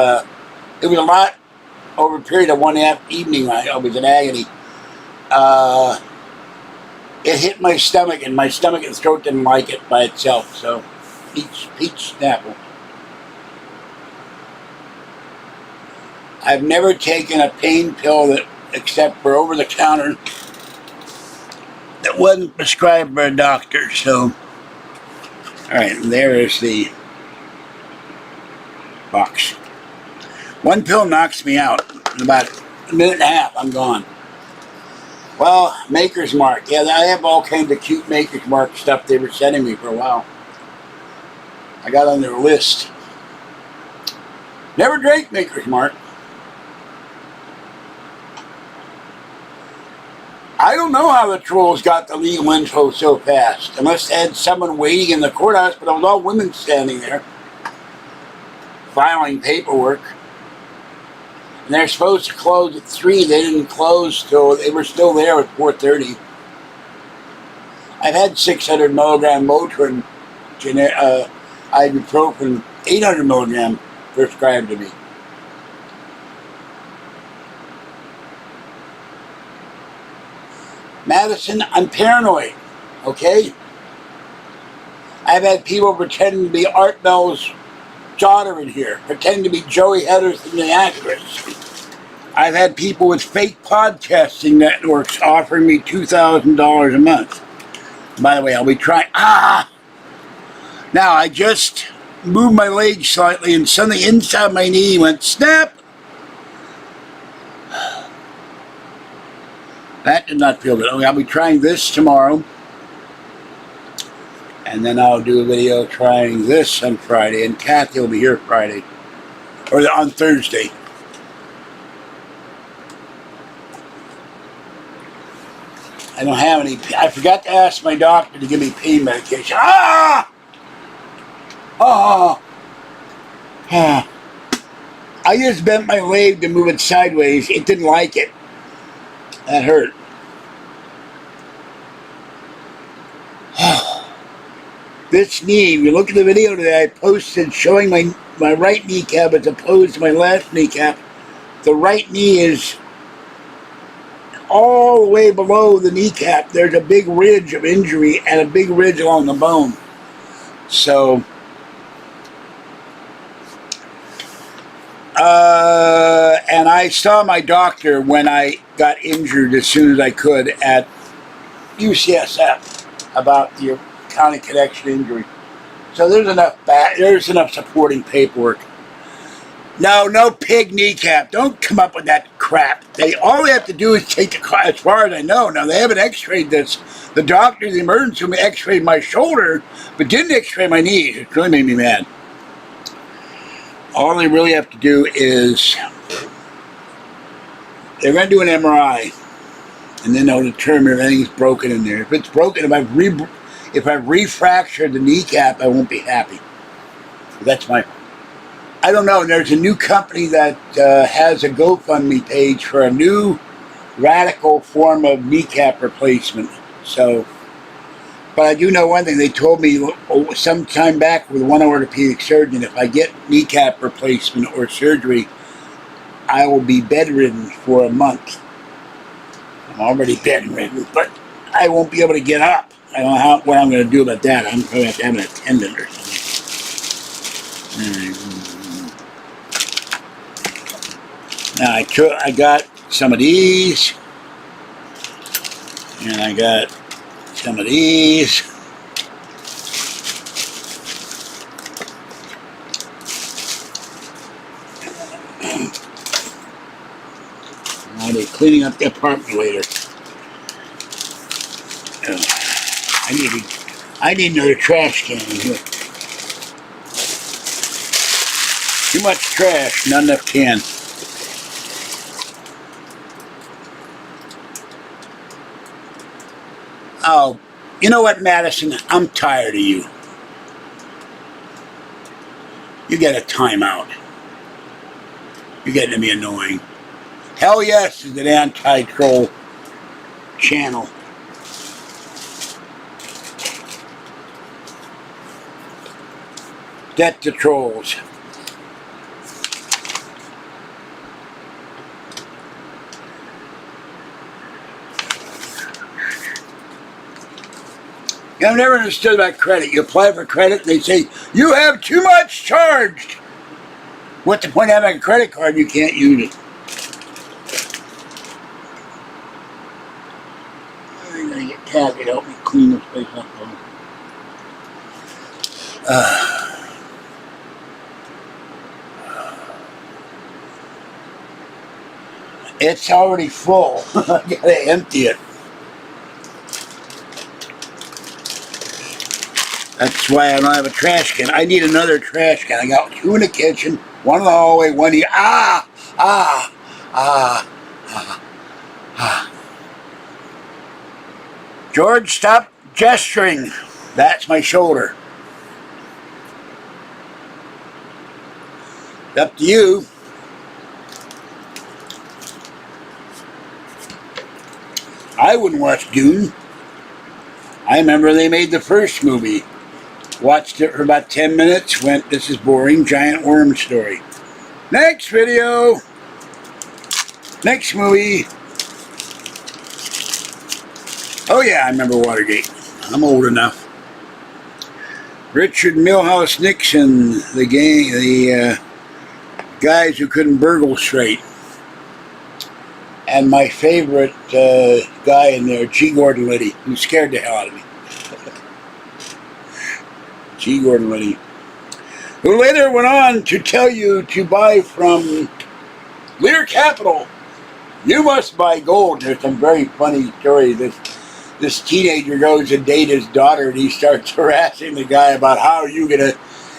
It was a lot over a period of 1.5 evening. I was in agony. It hit my stomach, and my stomach and throat didn't like it by itself. So, peach Snapple. I've never taken a pain pill that, except for over the counter, that wasn't prescribed by a doctor. So, all right, there is the box. One pill knocks me out. In about a minute and a half, I'm gone. Well, Maker's Mark. Yeah, I have all kinds of cute Maker's Mark stuff they were sending me for a while. I got on their list. Never drank Maker's Mark. I don't know how the trolls got the legal info so fast. Unless they had someone waiting in the courthouse, but it was all women standing there filing paperwork. And they're supposed to close at 3. They didn't close till they were still there at 4:30. I've had 600 milligram Motrin, ibuprofen, 800 milligram prescribed to me. Madison, I'm paranoid, okay? I've had people pretending to be Art Bell's daughter in here, pretending to be Joey Heatherson, the actress. I've had people with fake podcasting networks offering me $2,000 a month. By the way, I'll be trying. Now, I just moved my leg slightly and something inside my knee went snap. That did not feel good. Okay, I'll be trying this tomorrow. And then I'll do a video trying this on Friday. And Kathy will be here Friday. Or on Thursday. I don't have any. I forgot to ask my doctor to give me pain medication. I just bent my leg to move it sideways. It didn't like it. That hurt. This knee, if you look at the video that I posted showing my right kneecap as opposed to my left kneecap, the right knee is all the way below the kneecap. There's a big ridge of injury and a big ridge along the bone. So, and I saw my doctor when I got injured as soon as I could at UCSF about the county connection injury. So there's enough supporting paperwork. No pig kneecap. Don't come up with that crap. All they have to do is take the, as far as I know. Now, they haven't x-rayed this. The doctor in the emergency room x-rayed my shoulder, but didn't x-ray my knees. It really made me mad. All they really have to do is, they're going to do an MRI, and then they'll determine if anything's broken in there. If it's broken, if I've refractured the kneecap, I won't be happy. That's I don't know. There's a new company that has a GoFundMe page for a new radical form of kneecap replacement. So, but I do know one thing. They told me some time back with one orthopedic surgeon, if I get kneecap replacement or surgery, I will be bedridden for a month. I'm already bedridden, but I won't be able to get up. I don't know what I'm going to do about that. I'm probably have to have an attendant or something. Now I got some of these, and I got some of these. Now they're cleaning up the apartment later. I need another trash can in here. Too much trash, not enough can. Oh, you know what, Madison? I'm tired of you. You get a timeout. You're getting to be annoying. Hell yes is an anti-troll channel. Death to Trolls. I've never understood about credit. You apply for credit, they say, you have too much charged. What's the point of having a credit card? You can't use it. I'm going to get Kathy to help me clean this place up. It's already full. I gotta empty it. That's why I don't have a trash can. I need another trash can. I got two in the kitchen, one in the hallway, one here. George, stop gesturing. That's my shoulder. It's up to you. I wouldn't watch Dune. I remember they made the first movie. Watched it for about 10 minutes, went, this is boring, giant worm story. Next video. Next movie. Oh yeah, I remember Watergate. I'm old enough. Richard Milhouse Nixon, the gang, the guys who couldn't burgle straight. And my favorite guy in there, G. Gordon Liddy, who scared the hell out of me. G. Gordon Liddy, who later went on to tell you to buy from Lear Capital. You must buy gold. There's some very funny story. This teenager goes to date his daughter, and he starts harassing the guy about how are you gonna,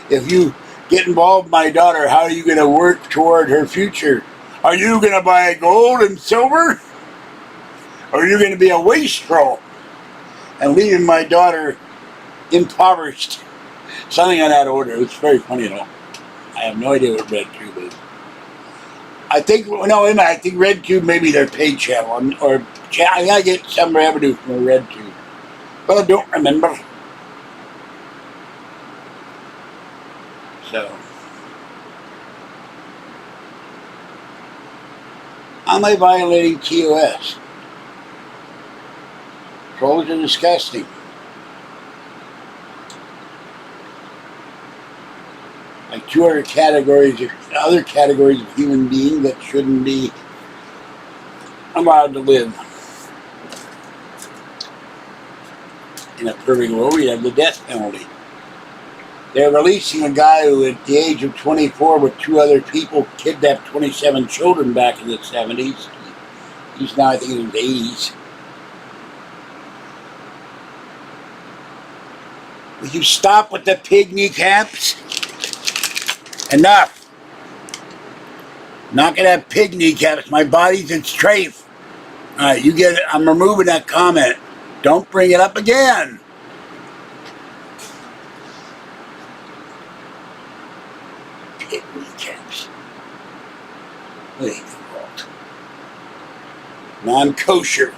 if you get involved with my daughter, how are you gonna work toward her future? Are you gonna buy gold and silver? Or are you gonna be a wastrel and leaving my daughter impoverished? Something on that order. It was very funny though. I have no idea what RedTube is. I think, no, I think RedTube may be their paid channel, or I gotta get some revenue from RedTube, but I don't remember. So, am I violating TOS? Trolls are disgusting. Like 200 categories, other categories of human being that shouldn't be allowed to live. In a perfect world, we have the death penalty. They're releasing a guy who, at the age of 24, with two other people, kidnapped 27 children back in the 70s. He's now, I think, in his 80s. Will you stop with the pig kneecaps? Enough. Not gonna have pig kneecaps. My body's in strafe. Alright, you get it. I'm removing that comment. Don't bring it up again. Pig kneecaps. What are they called? Non-kosher.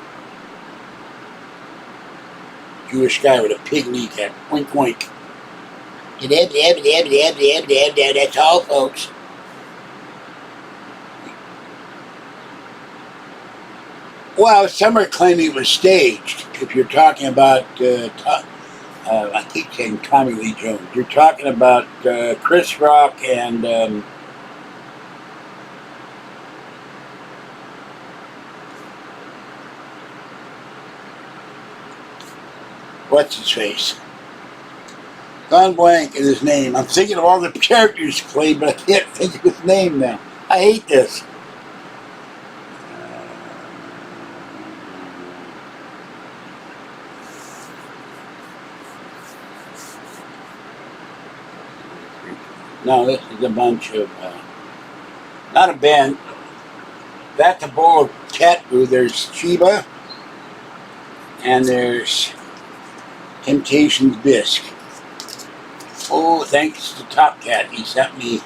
Jewish guy with a pig kneecap. Oink oink. That's all, folks. Well, some are claiming it was staged. If you're talking about, I keep saying Tommy Lee Jones. You're talking about Chris Rock and what's his face? Gone blank is his name. I'm thinking of all the characters played, but I can't think of his name now. I hate this. No, this is a bunch of, not a band. That's a bowl of cat food. There's Chiba, and there's Temptation's Bisque. Oh, thanks to Top Cat. He sent me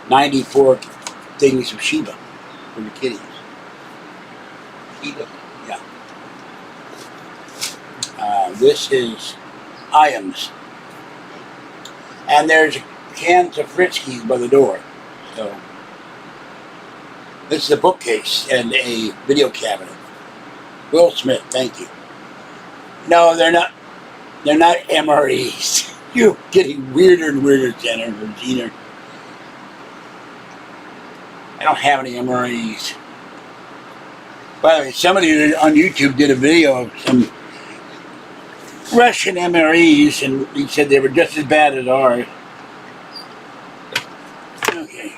94 things of Sheba for the kitties. Sheba, yeah. This is Iams. And there's cans of Friskies by the door. So this is a bookcase and a video cabinet. Will Smith, thank you. No, they're not. They're not MREs. You're getting weirder and weirder, Jenner. I don't have any MREs. By the way, somebody on YouTube did a video of some Russian MREs, and he said they were just as bad as ours. Okay.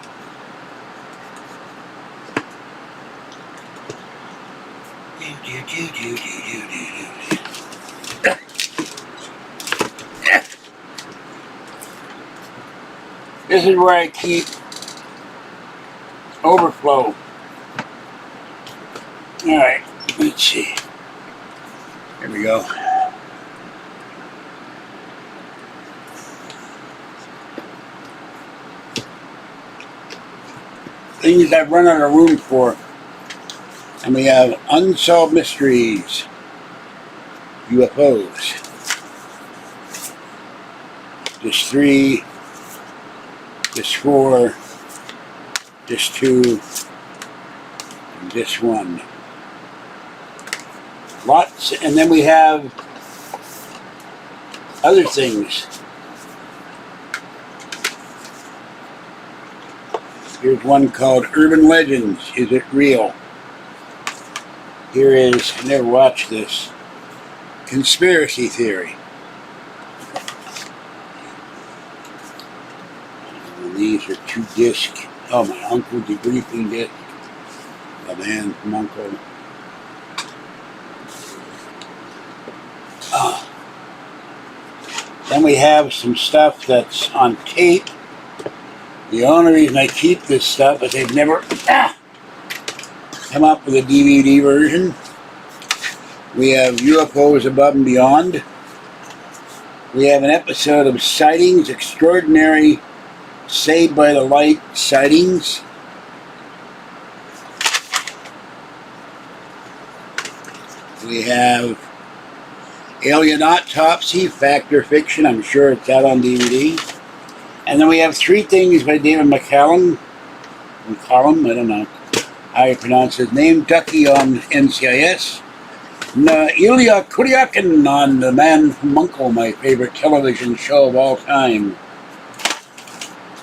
This is where I keep overflow. Alright, let's see. Here we go. Things I've run out of room for. And we have Unsolved Mysteries, UFOs. Just 3, just 4, just 2, and just 1. Lots, and then we have other things. Here's one called Urban Legends. Is it real? Here is, I never watched this, Conspiracy Theory. And these are 2 discs. Oh, my uncle's debriefing disc. The man from Uncle. Then we have some stuff that's on tape. The only reason I keep this stuff is they've never come up with a DVD version. We have UFOs Above and Beyond. We have an episode of Sightings, Extraordinary Saved by the Light Sightings. We have Alien Autopsy, Fact or Fiction. I'm sure it's out on DVD. And then we have 3 things by David McCallum. I don't know how you pronounce his name. Ducky on NCIS. Ilya Kuryakin on The Man from Uncle, my favorite television show of all time.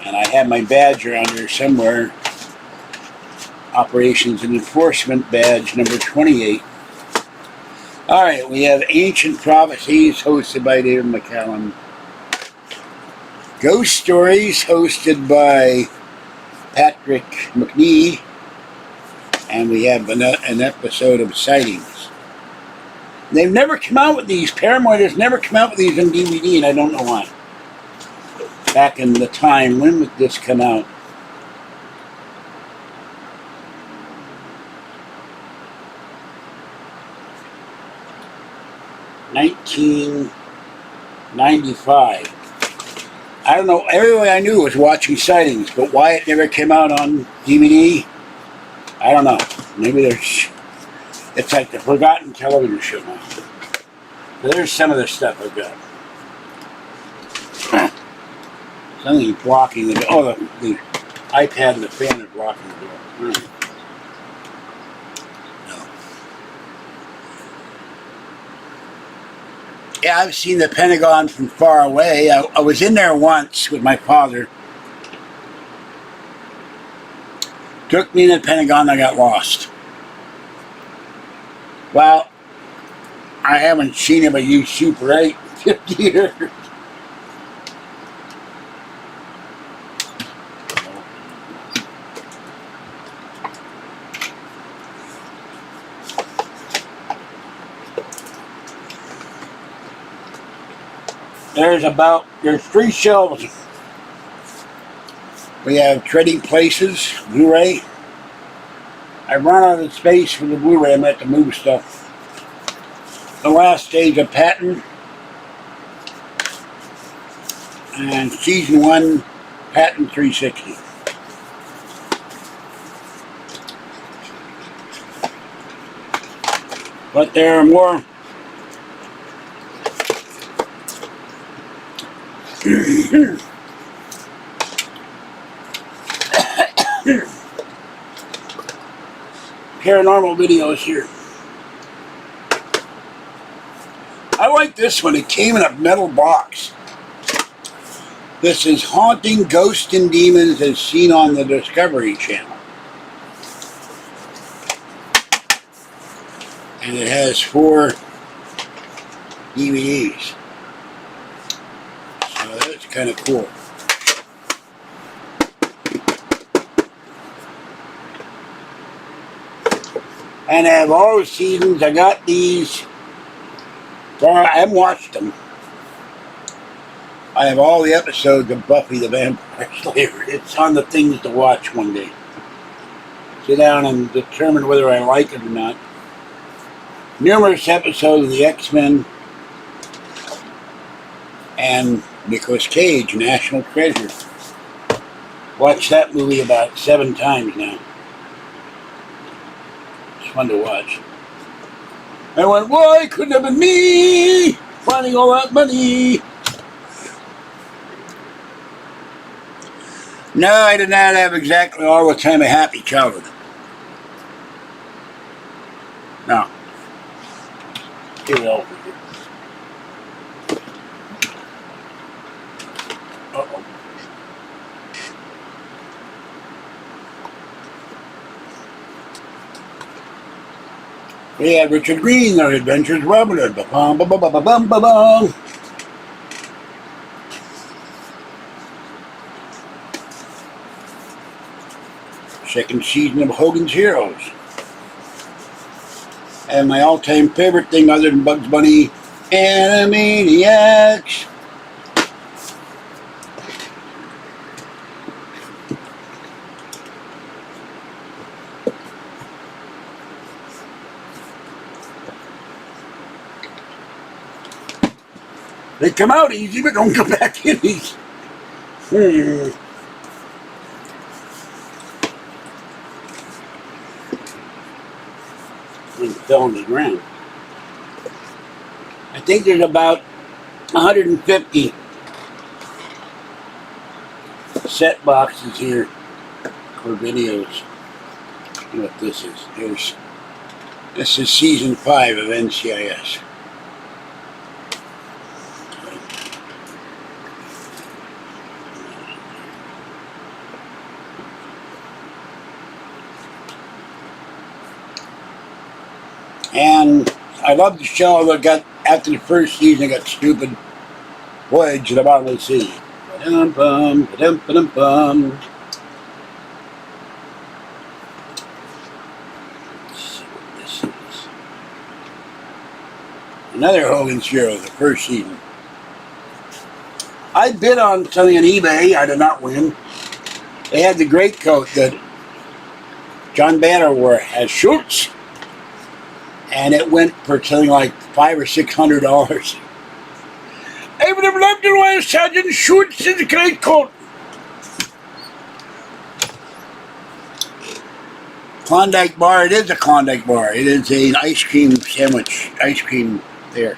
And I have my badge around here somewhere. Operations and Enforcement badge number 28. Alright, we have Ancient Prophecies, hosted by David McCallum. Ghost Stories, hosted by Patrick McNee. And we have an episode of Sightings. They've never come out with these. Paramoid has never come out with these on DVD, and I don't know why. Back in the time, when would this come out? $1995. I don't know. Everybody I knew was watching Sightings, but why it never came out on DVD, I don't know. Maybe it's like the forgotten television show now. So there's some of the stuff I've got. Something blocking the door. Oh, the iPad and the fan are blocking the door. Right. No. Yeah, I've seen the Pentagon from far away. I was in there once with my father. Took me to the Pentagon, I got lost. Well, I haven't seen it, but you Super 8 in 50 years. There's 3 shelves. We have Trading Places, Blu-ray. I run out of space for the Blu-ray. I'm at to move stuff. The Last Stage of Patton. And Season 1, Patton 360. But there are more Paranormal videos here. I like this one. It came in a metal box. This is Haunting Ghosts and Demons as seen on the Discovery Channel. And it has 4 DVDs. So that's kind of cool. And I have all the seasons. I got these. Well, I haven't watched them. I have all the episodes of Buffy the Vampire Slayer. It's on the things to watch one day. Sit down and determine whether I like it or not. Numerous episodes of the X-Men. And Nicolas Cage, National Treasure. Watched that movie about 7 times now. It's fun to watch. I went, why couldn't it have been me finding all that money? No, I did not have exactly all the time a happy childhood. No. Get it over here. Uh-oh. We had Richard Green, Our Adventures, Robin Hood. Ba-bum, ba-bum, ba-bum, ba-bum. Second season of Hogan's Heroes. And my all-time favorite thing other than Bugs Bunny, Animaniacs. They come out easy, but don't come back in easy. And fell on the ground. I think there's about 150 set boxes here for videos. I don't know what this is. This is season 5 of NCIS. And I love the show that got, after the first season, it got stupid. Voyage to the Bottom of the Sea. Ba-dum-bum, ba-dum-ba-dum-bum. Let's see what this is. Another Hogan's Heroes, the first season. I bid on something on eBay. I did not win. They had the great coat that John Banner wore as Schultz. And it went for something like $500 or $600. I would have loved to wear Sergeant Schultz's great coat. Klondike bar. It is a Klondike bar. It is an ice cream sandwich. Ice cream there.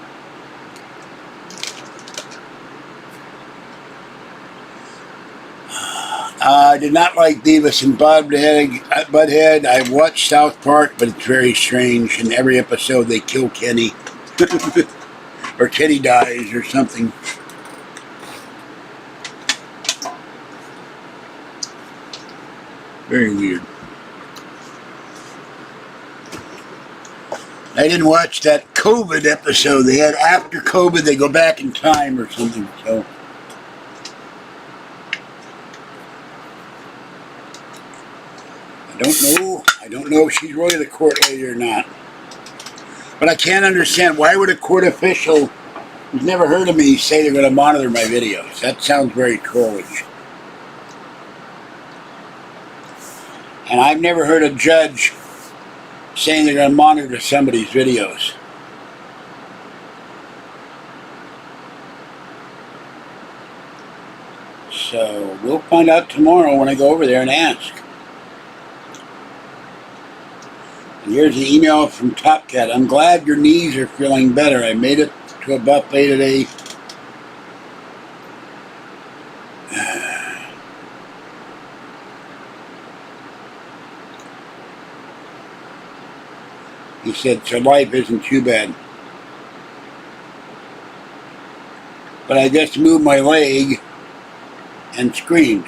I did not like Beavis and Butthead. I watched South Park, but it's very strange. In every episode, they kill Kenny. Or Kenny dies or something. Very weird. I didn't watch that COVID episode. They had after COVID, they go back in time or something, so... I don't know if she's really the court lady or not. But I can't understand, why would a court official who's never heard of me say they're going to monitor my videos? That sounds very trollish. And I've never heard a judge saying they're going to monitor somebody's videos. So we'll find out tomorrow when I go over there and ask. Here's the email from Top Cat. I'm glad your knees are feeling better. I made it to a buffet today. He said, so life isn't too bad. But I just moved my leg and screamed.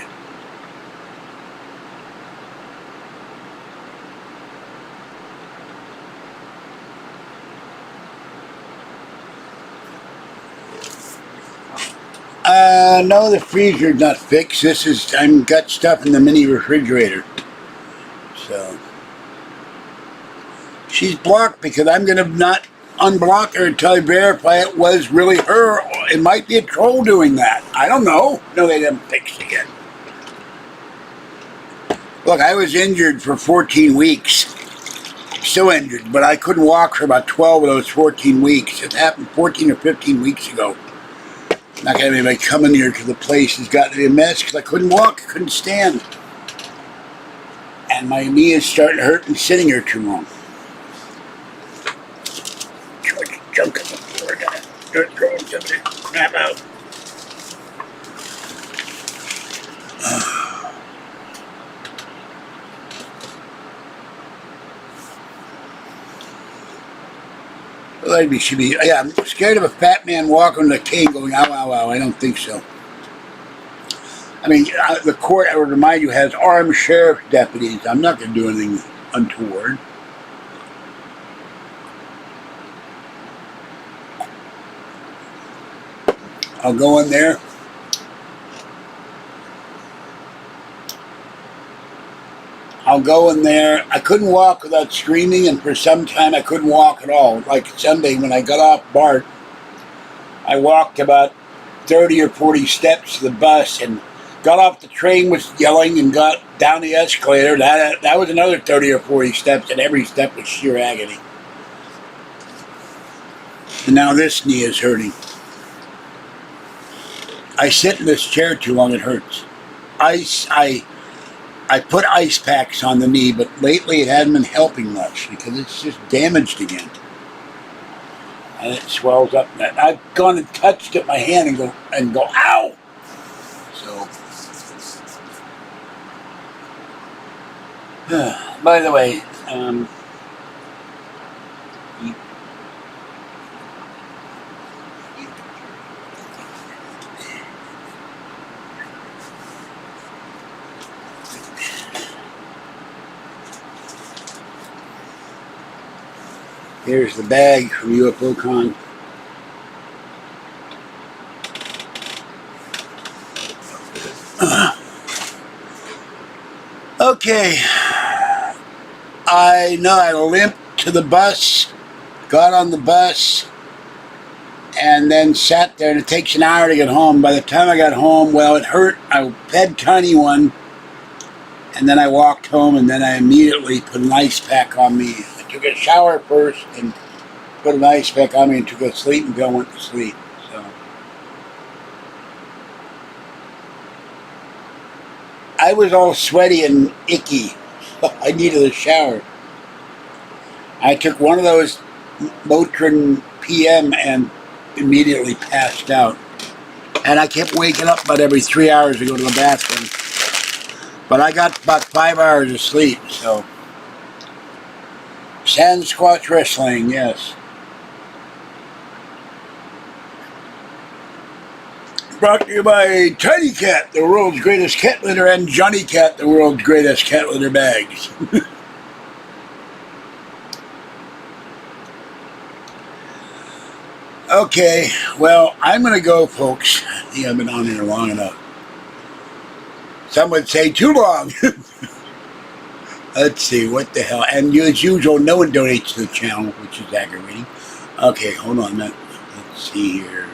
No, the freezer's not fixed. I'm got stuff in the mini refrigerator. So, she's blocked because I'm going to not unblock her until I verify it was really her. It might be a troll doing that. I don't know. No, they didn't fix it yet. Look, I was injured for 14 weeks. Still injured, but I couldn't walk for about 12 of those 14 weeks. It happened 14 or 15 weeks ago. I'm not going to have anybody coming here because the place has got to be a mess because I couldn't walk, I couldn't stand. And my knee is starting to hurt from sitting here too long. George, junk on the floor, I gotta start throwing some of that crap out. Yeah, I'm scared of a fat man walking the cane going, ow, ow, ow. I don't think so. I mean, the court, I would remind you, has armed sheriff deputies. I'm not going to do anything untoward. I'll go in there. I couldn't walk without screaming, and for some time I couldn't walk at all. Like Sunday when I got off BART, I walked about 30 or 40 steps to the bus and got off the train, was yelling, and got down the escalator. That was another 30 or 40 steps, and every step was sheer agony. And now this knee is hurting. I sit in this chair too long, it hurts. I put ice packs on the knee, but lately it hasn't been helping much because it's just damaged again. And it swells up. I've gone and touched it, my hand, and go, ow! So, by the way, here's the bag from UFOCon. Okay. I know I limped to the bus, got on the bus, and then sat there, and it takes an hour to get home. By the time I got home, well, it hurt. I fed Tiny one, and then I walked home, and then I immediately put an ice pack on me. I took a shower first and put an ice pack on me and took a sleep and went to sleep. So I was all sweaty and icky. I needed a shower. I took one of those Motrin PM and immediately passed out. And I kept waking up about every 3 hours to go to the bathroom. But I got about 5 hours of sleep, so. Sasquatch Wrestling, yes. Brought to you by Tiny Cat, the world's greatest cat litter, and Johnny Cat, the world's greatest cat litter bags. Okay, well, I'm going to go, folks. I think I've been on here long enough. Some would say too long. Let's see, what the hell. And as usual, no one donates to the channel, which is aggravating. Okay, hold on. Let's see here.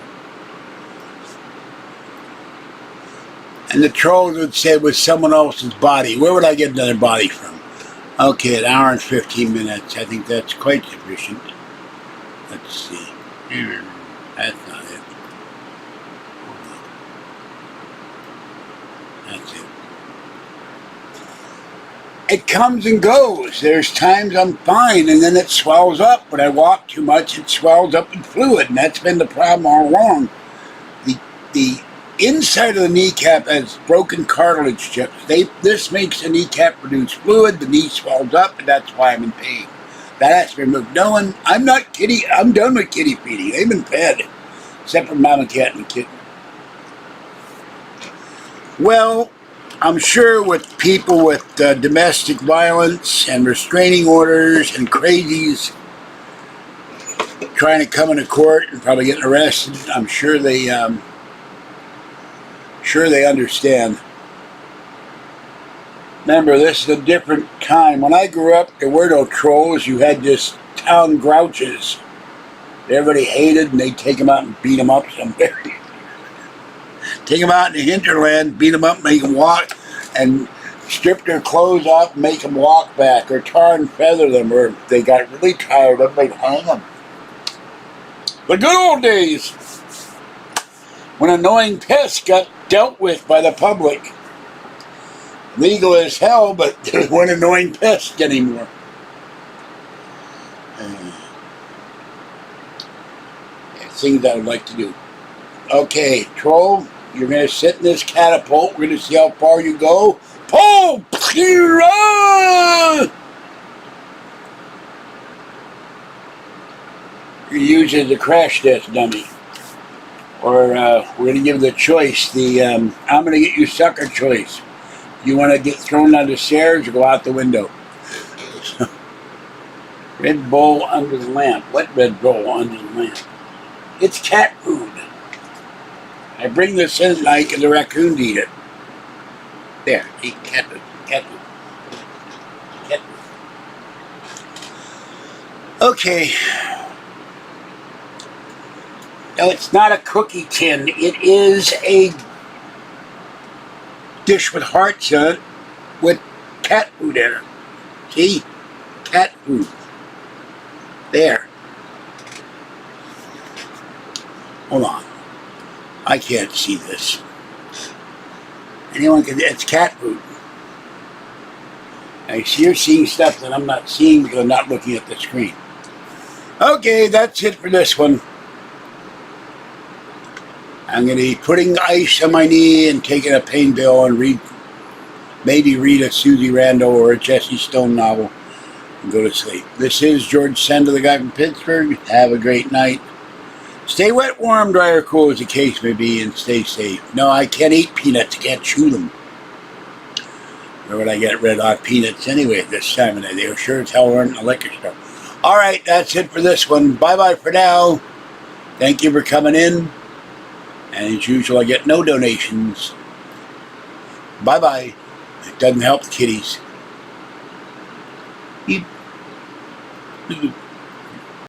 And the trolls would say it was someone else's body. Where would I get another body from? Okay, an hour and 15 minutes. I think that's quite sufficient. Let's see. That's not it. That's it. It comes and goes. There's times I'm fine, and then it swells up. When I walk too much, it swells up in fluid, and that's been the problem all along. The inside of the kneecap has broken cartilage chips. This makes the kneecap produce fluid, the knee swells up, and that's why I'm in pain. That has to be removed. No one, I'm not kitty, I'm done with kitty feeding. They've been fed. Except for Mama Cat and the kitten. Well, I'm sure with people with domestic violence and restraining orders and crazies trying to come into court and probably getting arrested, I'm sure they understand. Remember, this is a different time. When I grew up, there were no trolls. You had just town grouches that everybody hated, and they'd take them out and beat them up somewhere. Take them out in the hinterland, beat them up, make them walk, and strip their clothes off and make them walk back, or tar and feather them, or if they got really tired of them, they'd hang them. The good old days, when annoying pests got dealt with by the public. Legal as hell, but there weren't annoying pests anymore. Things I would like to do. Okay, troll, you're going to sit in this catapult. We're going to see how far you go. Pull! You're going to use it as a crash test dummy. Or we're going to give the choice, the I'm going to get you sucker choice. You want to get thrown down the stairs or go out the window? Red bowl under the lamp. What red bowl under the lamp? It's cat food. I bring this in like the raccoon to eat it. There, eat cat food. Cat food. Cat food. Okay. No, it's not a cookie tin. It is a dish with hearts in it with cat food in it. See? Cat food. There. Hold on. I can't see this. Anyone can, it's cat food. Now, you're seeing stuff that I'm not seeing because I'm not looking at the screen. Okay, that's it for this one. I'm going to be putting ice on my knee and taking a pain pill and maybe read a Susie Randall or a Jesse Stone novel and go to sleep. This is George Senda, the guy from Pittsburgh. Have a great night. Stay wet, warm, dry, or cool as the case may be, and stay safe. No, I can't eat peanuts. I can't chew them. Where would I get red hot peanuts anyway at this time of day? They were sure as hell weren't in the liquor store. All right, that's it for this one. Bye-bye for now. Thank you for coming in. And as usual, I get no donations. Bye-bye. It doesn't help the kitties. Beep.